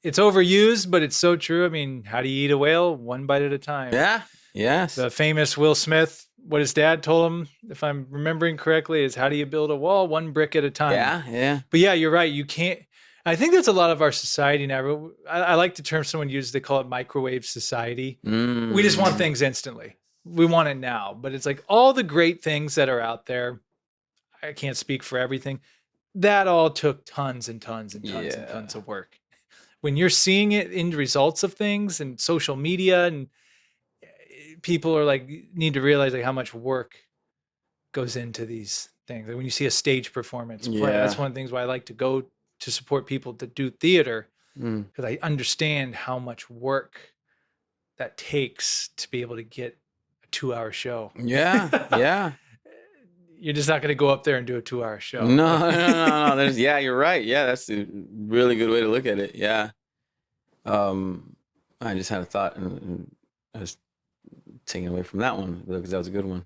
overused, but it's so true. I mean, how do you eat a whale? One bite at a time. Yeah. Yes. The famous Will Smith, what his dad told him, if I'm remembering correctly, is how do you build a wall? One brick at a time. Yeah. Yeah. But yeah, you're right. You can't. I think that's a lot of our society now. I like the term someone used. They call it microwave society. We just want things instantly. We want it now. But it's like all the great things that are out there. I can't speak for everything. That all took tons and tons and tons and tons of work. When you're seeing it in results of things and social media, and people are like, need to realize like how much work goes into these things. Like when you see a stage performance play, that's one of the things why I like to go to support people that do theater, because I understand how much work that takes to be able to get a 2-hour show. Yeah. Yeah. You're just not going to go up there and do a 2-hour show. No. You're right. Yeah, that's a really good way to look at it. Yeah. I just had a thought and I was taken away from that one because that was a good one.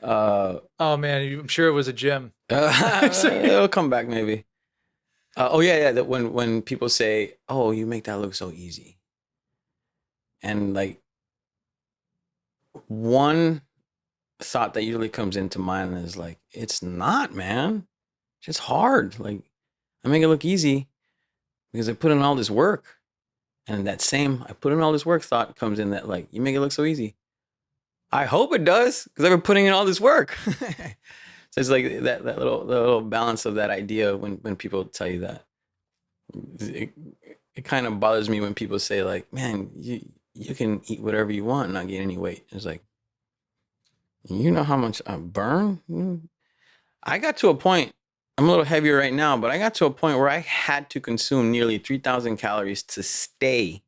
Oh man, I'm sure it was a gym. It'll come back maybe. That when people say, "Oh, you make that look so easy," and like one thought that usually comes into mind is like, "It's not, man. It's just hard. Like I make it look easy because I put in all this work." And that same "I put in all this work" thought comes in that like, "You make it look so easy." I hope it does because I've been putting in all this work. So it's like that little balance of that idea when people tell you that. It kind of bothers me when people say like, "Man, you can eat whatever you want and not gain any weight." It's like, you know how much I burn? I got to a point I'm a little heavier right now, but I got to a point where I had to consume nearly 3,000 calories to stay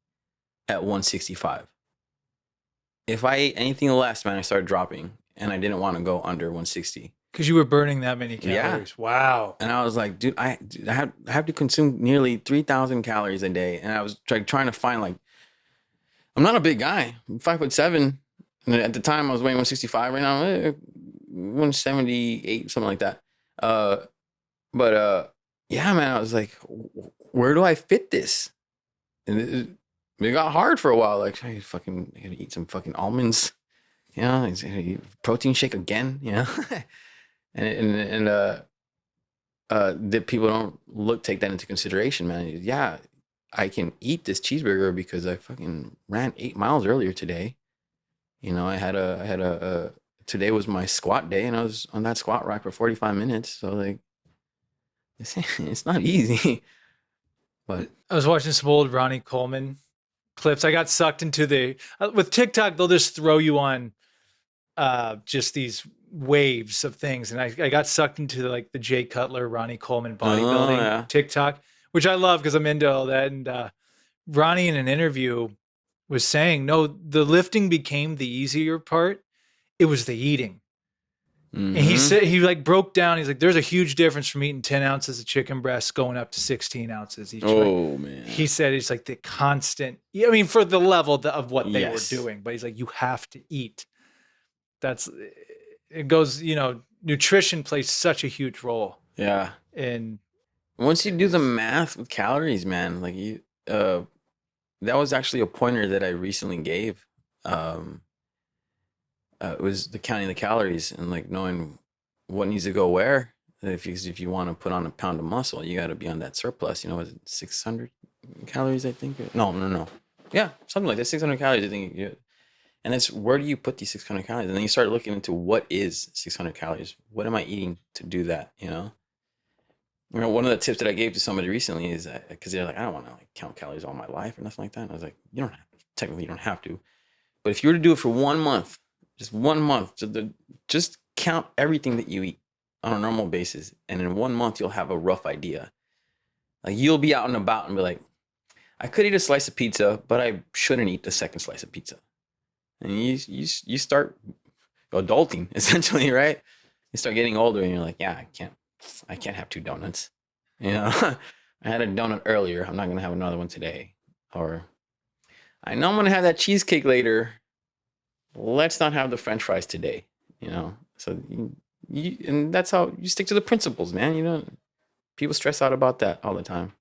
at 165. If I ate anything less, man, I started dropping, and I didn't want to go under 160. Because you were burning that many Yeah. calories. Wow. And I was like, dude, I have to consume nearly 3,000 calories a day. And I was trying to find, like, I'm not a big guy. I'm 5'7". And at the time I was weighing 165. Right now, 178, something like that. Yeah, man, I was like, where do I fit this? And it got hard for a while. Like, I gotta eat some fucking almonds. You know, I gotta eat protein shake again, you know? That people don't take that into consideration, man. Yeah, I can eat this cheeseburger because I fucking ran 8 miles earlier today. You know, I had a today was my squat day, and I was on that squat rack for 45 minutes. So like, it's not easy. But I was watching some old Ronnie Coleman clips. I got sucked into with TikTok, they'll just throw you on just these waves of things. And I got sucked into like the Jay Cutler, Ronnie Coleman bodybuilding TikTok, which I love because I'm into all that. And Ronnie in an interview was saying, no, the lifting became the easier part. It was the eating. And he said, he like broke down. He's like, there's a huge difference from eating 10 ounces of chicken breast going up to 16 ounces each. Oh, man. He said it's like the constant, I mean, for the level of what they were doing, but he's like, you have to eat. It goes, you know, nutrition plays such a huge role. Yeah. And once you do the math with calories, man, like that was actually a pointer that I recently gave. It was the counting the calories and like knowing what needs to go where. If you want to put on a pound of muscle, you got to be on that surplus. You know, was it 600 calories? I think. No. Yeah, something like that. 600 calories. I think. And it's where do you put these 600 calories? And then you start looking into what is 600 calories. What am I eating to do that? You know, one of the tips that I gave to somebody recently is because they're like, I don't want to like count calories all my life or nothing like that. And I was like, you don't have to. But if you were to do it for 1 month, just 1 month, just count everything that you eat on a normal basis. And in 1 month, you'll have a rough idea. Like you'll be out and about and be like, I could eat a slice of pizza, but I shouldn't eat the second slice of pizza. And you start adulting essentially, right? You start getting older and you're like, yeah, I can't have 2 donuts. You know, I had a donut earlier. I'm not going to have another one today. Or I know I'm going to have that cheesecake later. Let's not have the French fries today, you know? So and that's how you stick to the principles, man. You know, people stress out about that all the time.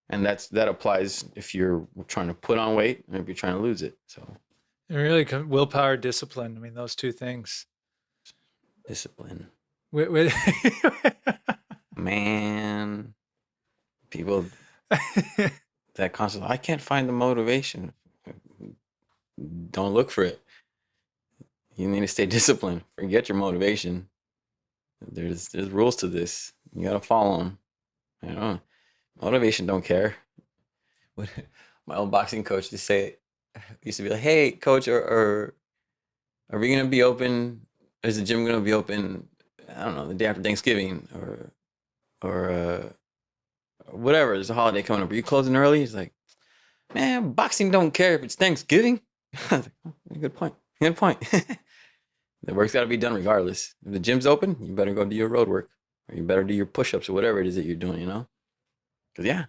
And that applies if you're trying to put on weight and if you're trying to lose it. So and really willpower, discipline. I mean, those two things. Discipline. Man, people that constantly, I can't find the motivation. Don't look for it. You need to stay disciplined. Forget your motivation. There's rules to this. You gotta follow them. You know, motivation don't care. What my old boxing coach used to be like, "Hey, coach, are we gonna be open? Is the gym gonna be open? I don't know, the day after Thanksgiving or whatever. There's a holiday coming up. Are you closing early?" He's like, "Man, boxing don't care if it's Thanksgiving." I was like, oh, good point. The work's got to be done regardless. If the gym's open, you better go do your road work, or you better do your push-ups or whatever it is that you're doing, you know? Because, yeah,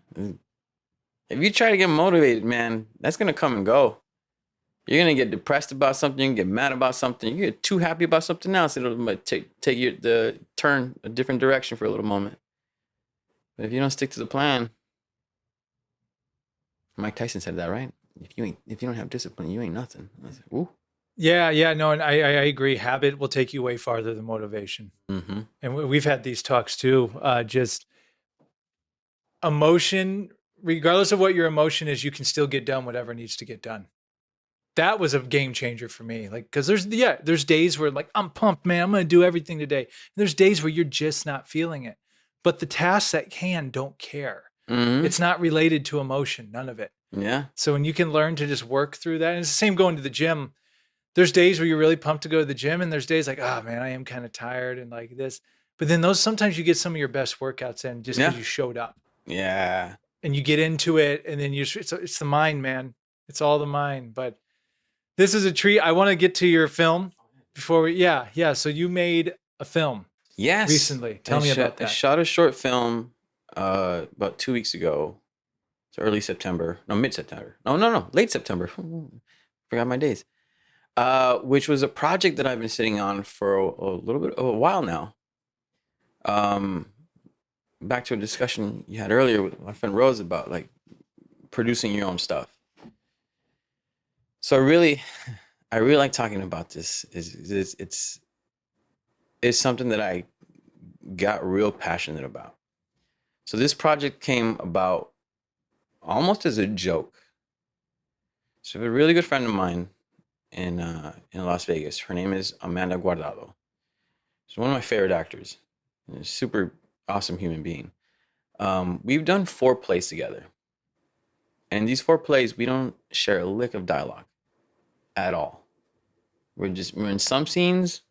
if you try to get motivated, man, that's going to come and go. You're going to get depressed about something, you can get mad about something, you get too happy about something else, it'll take you turn a different direction for a little moment. But if you don't stick to the plan, Mike Tyson said that, right? If you don't have discipline, you ain't nothing. I was like, ooh. Yeah, no, and I agree. Habit will take you way farther than motivation. Mm-hmm. And we've had these talks too. Just emotion, regardless of what your emotion is, you can still get done whatever needs to get done. That was a game changer for me. Like, because there's days where like I'm pumped, man. I'm gonna do everything today. And there's days where you're just not feeling it. But the tasks that don't care. Mm-hmm. It's not related to emotion, none of it. Yeah. So when you can learn to just work through that, and it's the same going to the gym. There's days where you're really pumped to go to the gym, and there's days like, oh man, I am kind of tired and like this. But then those, sometimes you get some of your best workouts in just because Yeah. you showed up Yeah. and you get into it, and then it's the mind, man. It's all the mind. But this is a treat. I want to get to your film before we, yeah. So you made a film Yes. recently. Tell me about I that. shot a short film about 2 weeks ago. It's early September. No, mid-September. No. Late September. Forgot my days. Which was a project that I've been sitting on for a little bit of a while now. Back to a discussion you had earlier with my friend Rose about like producing your own stuff. So I really like talking about this. It's something that I got real passionate about. So this project came about almost as a joke. So a really good friend of mine in Las Vegas. Her name is Amanda Guardado. She's one of my favorite actors. A super awesome human being. We've done 4 plays together. And these 4 plays, we don't share a lick of dialogue at all. We're in some scenes,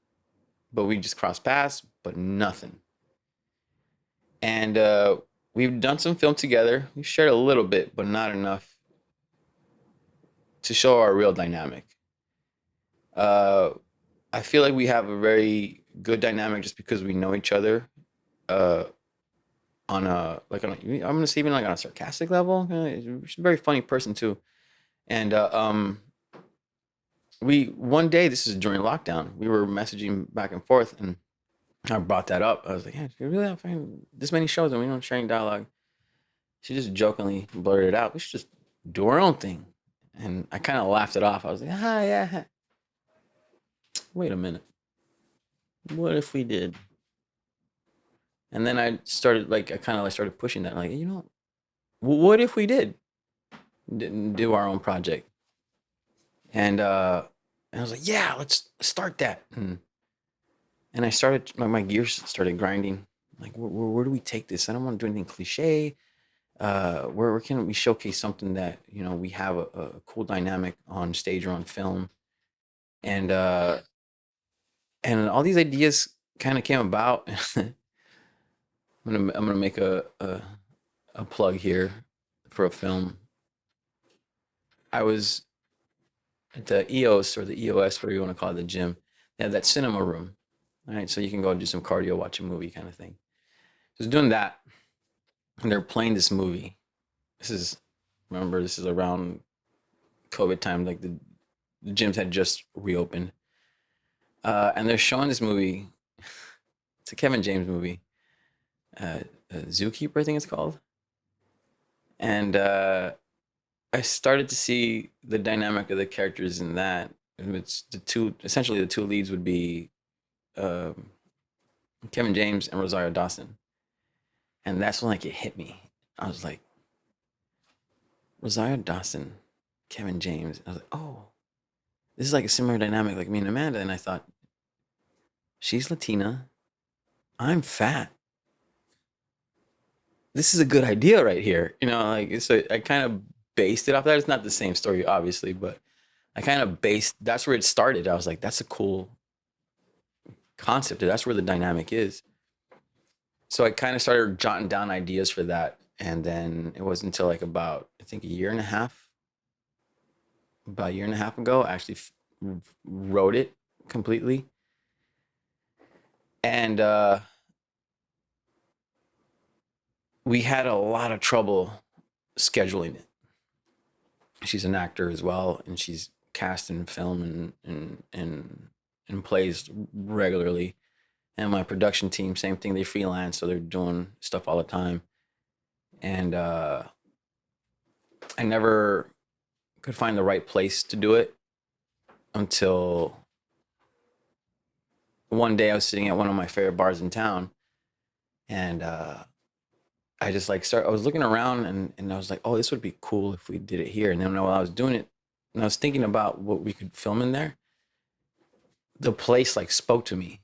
but we just cross paths, but nothing. And we've done some film together. We've shared a little bit, but not enough to show our real dynamic. I feel like we have a very good dynamic just because we know each other I'm gonna say even like on a sarcastic level. She's a very funny person too. And one day, this is during lockdown, we were messaging back and forth, and I brought that up. I was like, "Yeah, we really have this many shows and we don't share any dialogue." She just jokingly blurted it out, "We should just do our own thing." And I kind of laughed it off. I was like, yeah. Wait a minute. What if we did? And then I started started pushing that, like, what if we didn't do our own project? And I was like, yeah, let's start that. And I started, my gears started grinding. Like, where do we take this? I don't want to do anything cliche. Where can we showcase something that, we have a cool dynamic on stage or on film? And all these ideas kind of came about. I'm gonna make a plug here for a film. I was at the EOS or the EOS, whatever you want to call it, the gym. They have that cinema room, right? So you can go do some cardio, watch a movie, kind of thing. So I was doing that, and they're playing this movie. This is around COVID time, like the gyms had just reopened, and they're showing this movie. It's a Kevin James movie, Zookeeper, I think it's called. And I started to see the dynamic of the characters in that. It's essentially the two leads would be Kevin James and Rosario Dawson. And that's when like it hit me. I was like, Rosario Dawson, Kevin James. I was like, oh, this is like a similar dynamic like me and Amanda. And I thought, she's Latina. I'm fat. This is a good idea right here. So I kind of based it off that. It's not the same story, obviously, but I kind of that's where it started. I was like, that's a cool concept. That's where the dynamic is. So I kind of started jotting down ideas for that. And then it wasn't until like about, I think, about a year and a half ago, I actually wrote it completely. And we had a lot of trouble scheduling it. She's an actor as well, and she's cast in film and plays regularly. And my production team, same thing, they freelance, so they're doing stuff all the time. And I never could find the right place to do it until one day I was sitting at one of my favorite bars in town, and I just I was looking around, and I was like, oh, this would be cool if we did it here. And then while I was doing it, and I was thinking about what we could film in there, the place spoke to me,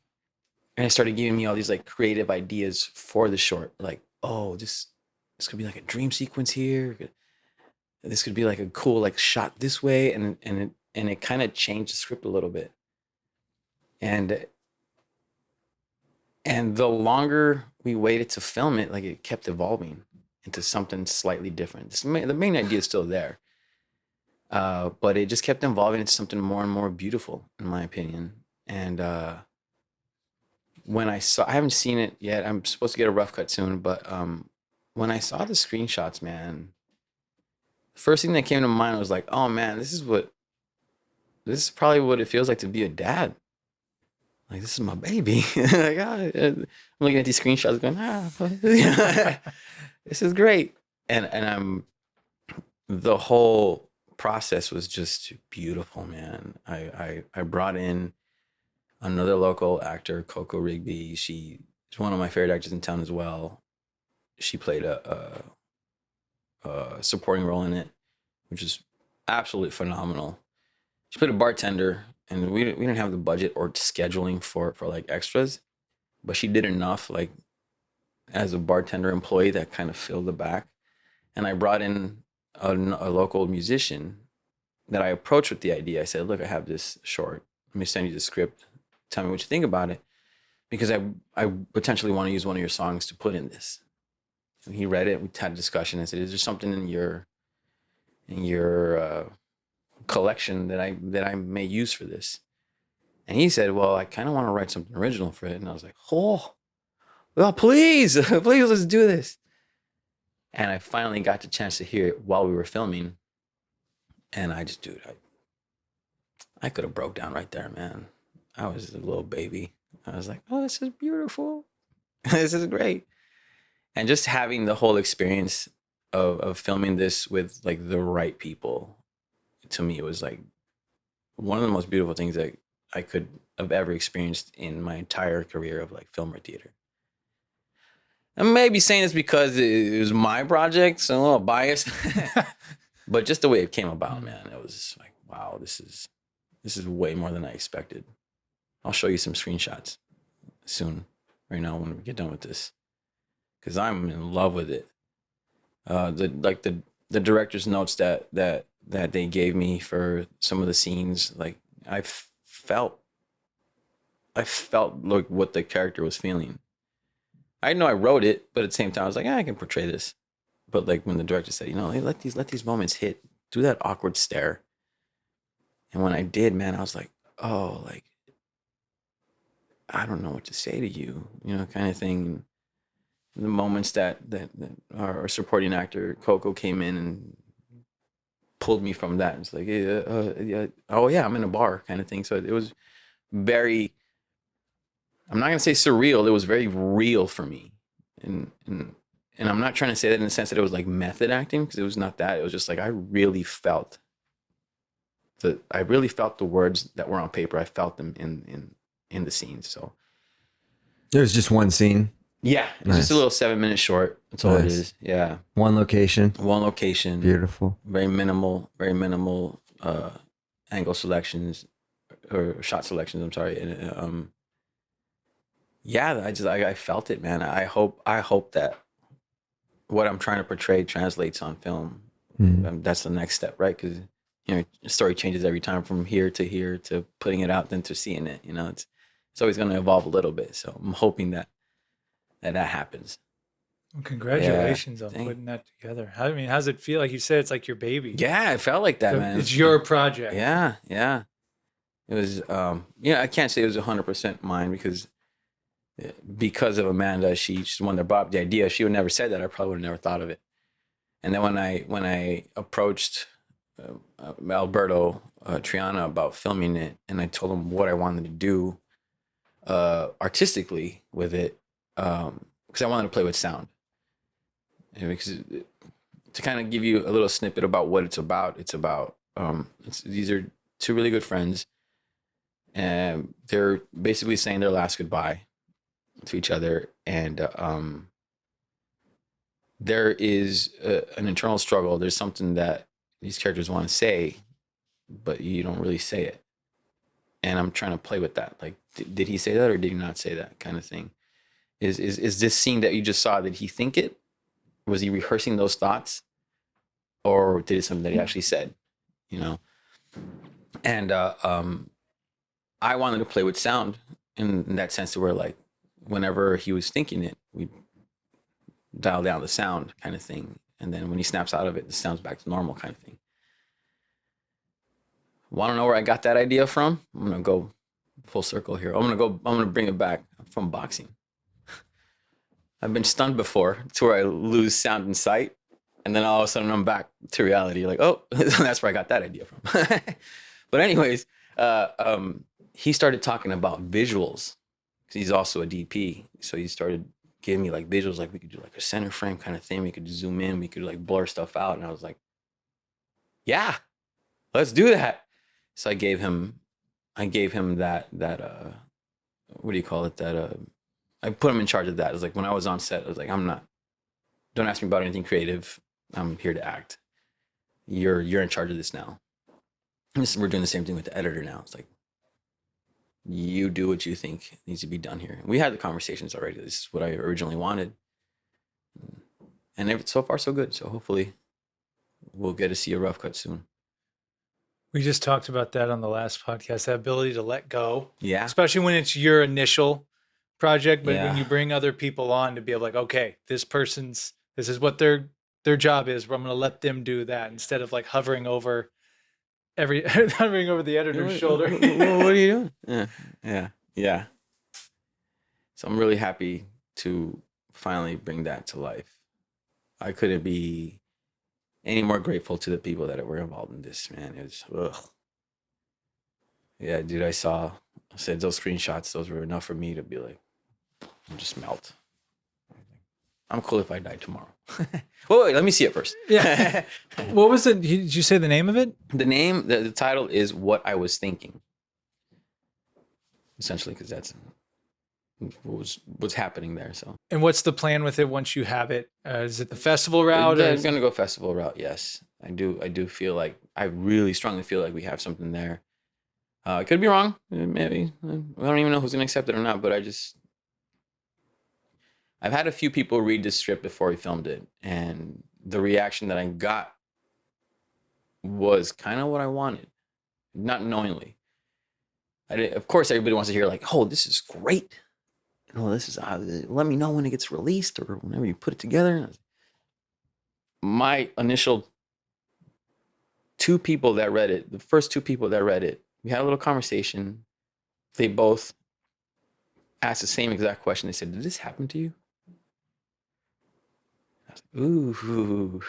and it started giving me all these creative ideas for the short. Like, oh, this could be like a dream sequence here. This could be like a cool shot this way, and it kind of changed the script a little bit. And And the longer we waited to film it, like it kept evolving into something slightly different. The main idea is still there, but it just kept evolving into something more and more beautiful, in my opinion. And when I haven't seen it yet. I'm supposed to get a rough cut soon, but when I saw the screenshots, man, the first thing that came to mind was like, oh man, this is probably what it feels like to be a dad. Like, this is my baby. Like, I'm looking at these screenshots going, this is great. And the whole process was just beautiful, man. I brought in another local actor, Coco Rigby. She's one of my favorite actors in town as well. She played a supporting role in it, which is absolutely phenomenal. She played a bartender, and we didn't have the budget or scheduling for like extras, but she did enough like as a bartender employee that kind of filled the back. And I brought in a local musician that I approached with the idea. I said, look, I have this short. Let me send you the script. Tell me what you think about it, because I potentially want to use one of your songs to put in this. And he read it. We had a discussion. I said, is there something in your collection that I may use for this? And he said, well, I kind of want to write something original for it. And I was like, oh, well, please, please, let's do this. And I finally got the chance to hear it while we were filming. And I just, dude, I could have broke down right there, man. I was a little baby. I was like, oh, this is beautiful. This is great. And just having the whole experience of filming this with like the right people, to me, it was like one of the most beautiful things that I could have ever experienced in my entire career of like film or theater. I may be saying this because it was my project, so I'm a little biased, but just the way it came about, man, it was just like, wow, this is way more than I expected. I'll show you some screenshots soon, right now when we get done with this, because I'm in love with it. The director's notes that they gave me for some of the scenes, like I felt like what the character was feeling. I know I wrote it, but at the same time I was like, I can portray this. But like when the director said, hey, let these moments hit, do that awkward stare. And when I did, man, I was like, oh, like, I don't know what to say to you, kind of thing. The moments that our supporting actor Coco came in and pulled me from that. It's like, yeah, oh yeah, I'm in a bar kind of thing. So it was very, I'm not gonna say surreal. It was very real for me, and I'm not trying to say that in the sense that it was like method acting, because it was not that. It was just like I really felt the words that were on paper. I felt them in the scenes. So there's just one scene. Yeah, it's nice. Just a little 7-minute short. That's all it is. Yeah. One location. Beautiful. Very minimal angle selections or shot selections. I'm sorry. And yeah, I felt it, man. I hope that what I'm trying to portray translates on film. Mm-hmm. That's the next step, right? Because the story changes every time from here to putting it out, then to seeing it. It's always going to evolve a little bit. So I'm hoping that happens. Well, congratulations on putting that together. I mean, how's it feel? Like you said, it's like your baby. Yeah, it felt like that, man. It's your project. Yeah. It was, I can't say it was 100% mine because of Amanda. She's the one that brought up the idea. She would never said that. I probably would have never thought of it. And then when I approached Alberto Triana about filming it, and I told him what I wanted to do artistically with it, because I wanted to play with sound. And because to kind of give you a little snippet about what it's about, these are two really good friends, and they're basically saying their last goodbye to each other, and there is an internal struggle. There's something that these characters want to say, but you don't really say it. And I'm trying to play with that. Like, did he say that or did he not say that, kind of thing? Is this scene that you just saw, did he think it? Was he rehearsing those thoughts? Or did it something that he actually said? And I wanted to play with sound in that sense, to where like whenever he was thinking it, we dial down the sound kind of thing. And then when he snaps out of it, the sound's back to normal kind of thing. Want to know where I got that idea from? I'm going to go full circle here. I'm going to bring it back from boxing. I've been stunned before to where I lose sound and sight. And then all of a sudden I'm back to reality. Like, oh, that's where I got that idea from. But anyways, he started talking about visuals. He's also a DP. So he started giving me like visuals, like we could do like a center frame kind of thing. We could zoom in, we could like blur stuff out. And I was like, yeah, let's do that. So I gave him that what do you call it? I put him in charge of that. It was like when I was on set, I was like, don't ask me about anything creative. I'm here to act. You're in charge of this now. And we're doing the same thing with the editor now. It's like, you do what you think needs to be done here. We had the conversations already. This is what I originally wanted. And so far so good. So hopefully we'll get to see a rough cut soon. We just talked about that on the last podcast, that ability to let go. Yeah. Especially when it's your initial project, but Yeah. when you bring other people on to be like, okay, this is what their job is. I'm going to let them do that instead of like hovering over the editor's shoulder. What are you doing? Yeah. So I'm really happy to finally bring that to life. I couldn't be any more grateful to the people that were involved in this, man. It was, ugh. Yeah, dude, I said those screenshots, those were enough for me to be like, I'll just melt. I'm cool if I die tomorrow. Wait, let me see it first. Yeah. What was it? Did you say the name of it? The title is What I Was Thinking. Essentially, because that's what's happening there. So. And what's the plan with it once you have it? Is it the festival route? I'm gonna go festival route. Yes, I do feel like I really strongly feel like we have something there. I could be wrong. Maybe I don't even know who's gonna accept it or not. But I've had a few people read this script before we filmed it, and the reaction that I got was kind of what I wanted, not knowingly. Of course, everybody wants to hear like, "Oh, this is great." This is let me know when it gets released or whenever you put it together. My initial two people that read it, the first two people that read it, we had a little conversation. They both asked the same exact question. They said, "Did this happen to you?" I was like, ooh,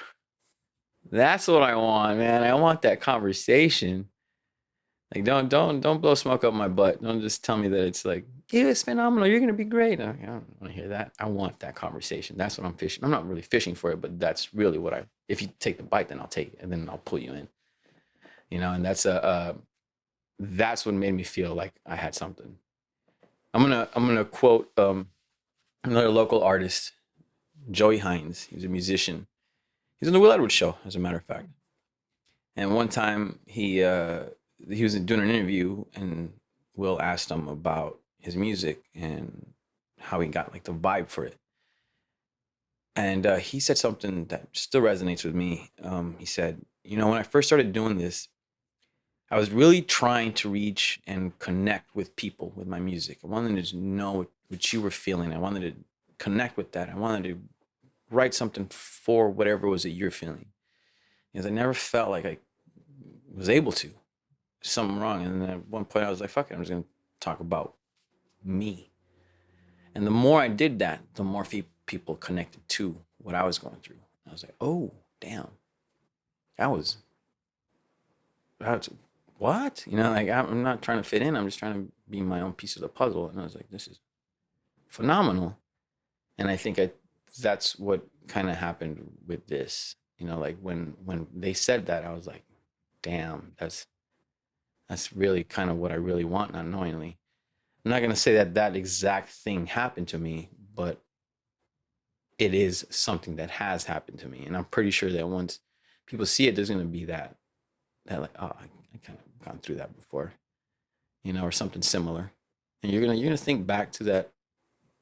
that's what I want, man. I want that conversation. Like, don't blow smoke up my butt. Don't just tell me that it's like, yeah, it's phenomenal. You're gonna be great. I don't want to hear that. I want that conversation. That's what I'm fishing. I'm not really fishing for it, but that's really what if you take the bite, then I'll take it, and then I'll pull you in. And that's what made me feel like I had something. I'm gonna quote another local artist, Joey Hines. He's a musician. He's on the Will Edwards show, as a matter of fact. And one time he was doing an interview, and Will asked him about his music and how he got like the vibe for it. And he said something that still resonates with me. He said, when I first started doing this, I was really trying to reach and connect with people with my music. I wanted to know what you were feeling. I wanted to connect with that. I wanted to write something for whatever it was that you're feeling. Because I never felt like I was able to. Something wrong. And then at one point I was like, fuck it, I'm just going to talk about me. And the more I did that, the more people connected to what I was going through. I was like, oh, damn. That's what? Like I'm not trying to fit in. I'm just trying to be my own piece of the puzzle. And I was like, this is phenomenal. And I think that's what kind of happened with this. Like when they said that, I was like, damn, that's really kind of what I really want, not knowingly. I'm not going to say that exact thing happened to me, but it is something that has happened to me. And I'm pretty sure that once people see it, there's going to be that like, oh, I kind of gone through that before, or something similar. And you're going to think back to that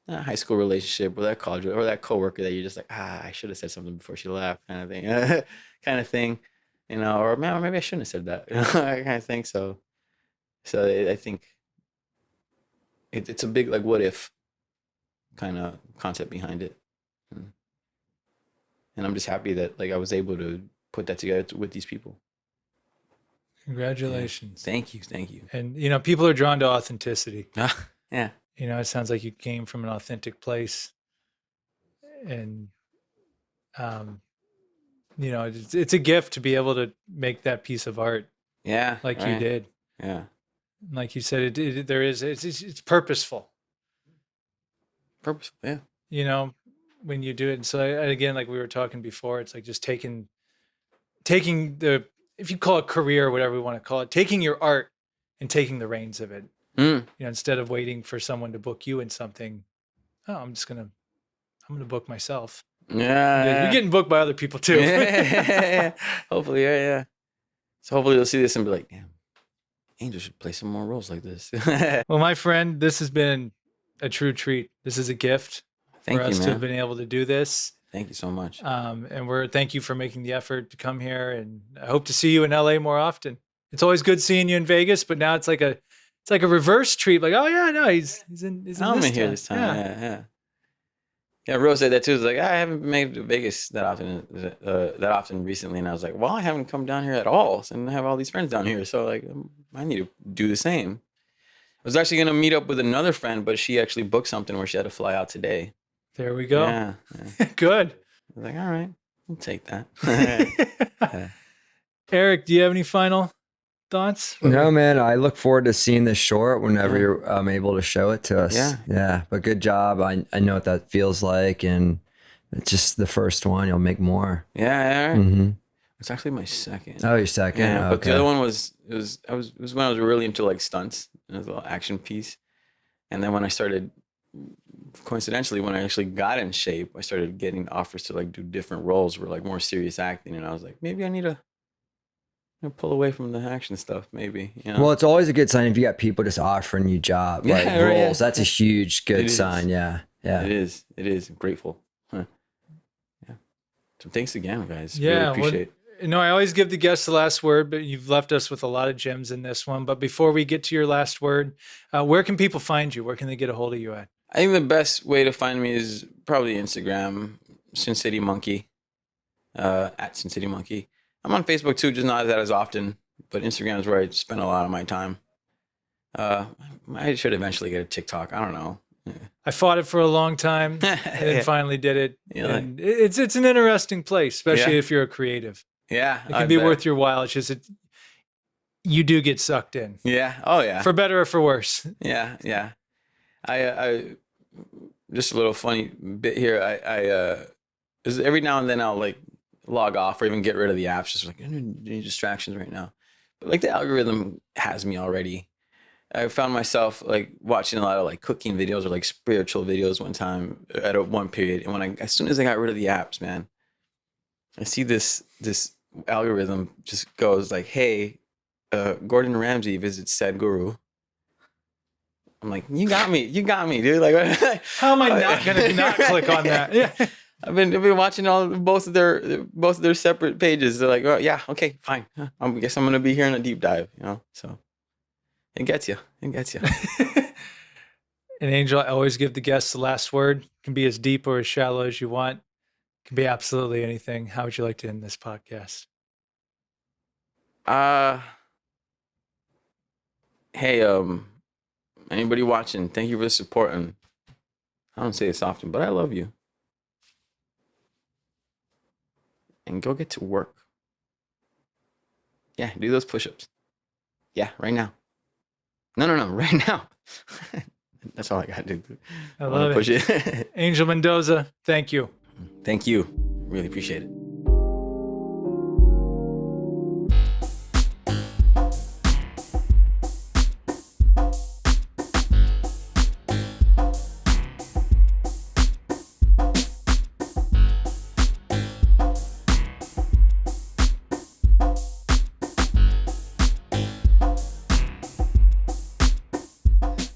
high school relationship or that college or that coworker that you're just like, I should have said something before she left kind of thing, or man, maybe I shouldn't have said that, kind of thing. So I think it's a big, like, what if, kind of concept behind it. And I'm just happy that like I was able to put that together with these people. Congratulations. Yeah. Thank you. And, you know, people are drawn to authenticity. Yeah. You know, it sounds like you came from an authentic place. And, you know, it's a gift to be able to make that piece of art. Yeah. Like right. you did. Yeah. Like you said, it's purposeful. Purposeful. Yeah. You know, when you do it. And so again, like we were talking before, it's like just taking the, if you call it career, whatever we want to call it, taking your art and taking the reins of it. You know, instead of waiting for someone to book you in something, I'm gonna book myself. Yeah. You're getting booked by other people too. Yeah. Hopefully, yeah. So hopefully they'll see this and be like, damn, Angel should play some more roles like this. Well, my friend, this has been a true treat. This is a gift Thank for you, us man. to have been able to do this. Thank you so much. And thank you for making the effort to come here. And I hope to see you in LA more often. It's always good seeing you in Vegas, but now it's like a reverse treat. Like, oh yeah, no, he's in I'm in here this time. Yeah. Yeah, Rose said that too. It's like I haven't made it to Vegas that often recently, and I was like, well, I haven't come down here at all, and I have all these friends down here, so like I need to do the same. I was actually gonna meet up with another friend, but she actually booked something where she had to fly out today. There we go. Yeah. Good. I was like, all right, I'll take that. Eric, do you have any final thoughts? No, man. I look forward to seeing this short whenever you're able to show it to us. Yeah. But good job. I know what that feels like, and it's just the first one. You'll make more. Yeah. Mm-hmm. It's actually my second. Oh, your second. Yeah, but okay. the other one was when I was really into like stunts. It was a little action piece, and then when I started, coincidentally, when I actually got in shape, I started getting offers to like do different roles where like more serious acting, and I was like, maybe I need to pull away from the action stuff, maybe. You know? Well, it's always a good sign if you got people just offering you roles. Yeah. That's a huge good sign. Yeah. It is. I'm grateful. Huh. Yeah. So thanks again, guys. Yeah, really appreciate it. You know, I always give the guests the last word, but you've left us with a lot of gems in this one. But before we get to your last word, where can people find you? Where can they get a hold of you at? I think the best way to find me is probably Instagram, Sin City Monkey, at Sin City Monkey. I'm on Facebook too, just not that as often, but Instagram is where I spend a lot of my time. I should eventually get a TikTok. I don't know. I fought it for a long time and then finally did it. Yeah, and it's an interesting place, especially if you're a creative. Yeah. It can be worth your while. It's just you do get sucked in. Yeah. Oh yeah. For better or for worse. Yeah. I just a little funny bit here. I every now and then I'll like log off or even get rid of the apps. Just like any distractions right now. But like the algorithm has me already. I found myself like watching a lot of like cooking videos or like spiritual videos one time at one period. And as soon as I got rid of the apps, man, I see this algorithm just goes like, hey, Gordon Ramsay visits Sadhguru. I'm like, you got me, dude. Like, how am I not going to not click on that? Yeah. I've been watching both of their separate pages. They're like, oh yeah, okay, fine. I guess I'm gonna be here in a deep dive, So it gets you. And Angel, I always give the guests the last word. It can be as deep or as shallow as you want. It can be absolutely anything. How would you like to end this podcast? Hey, anybody watching, thank you for the support. And I don't say this often, but I love you. And go get to work. Yeah, do those push-ups. Yeah, right now. No, right now. That's all I got to do. I love it. Push it. Angel Mendoza, thank you. Thank you. Really appreciate it.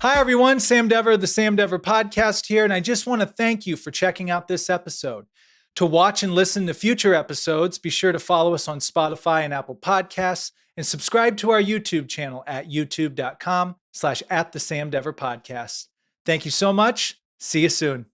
Hi, everyone. Sam Dever, the Sam Dever Podcast here, and I just want to thank you for checking out this episode. To watch and listen to future episodes, be sure to follow us on Spotify and Apple Podcasts, and subscribe to our YouTube channel at youtube.com/@thesamdeverpodcast. Thank you so much. See you soon.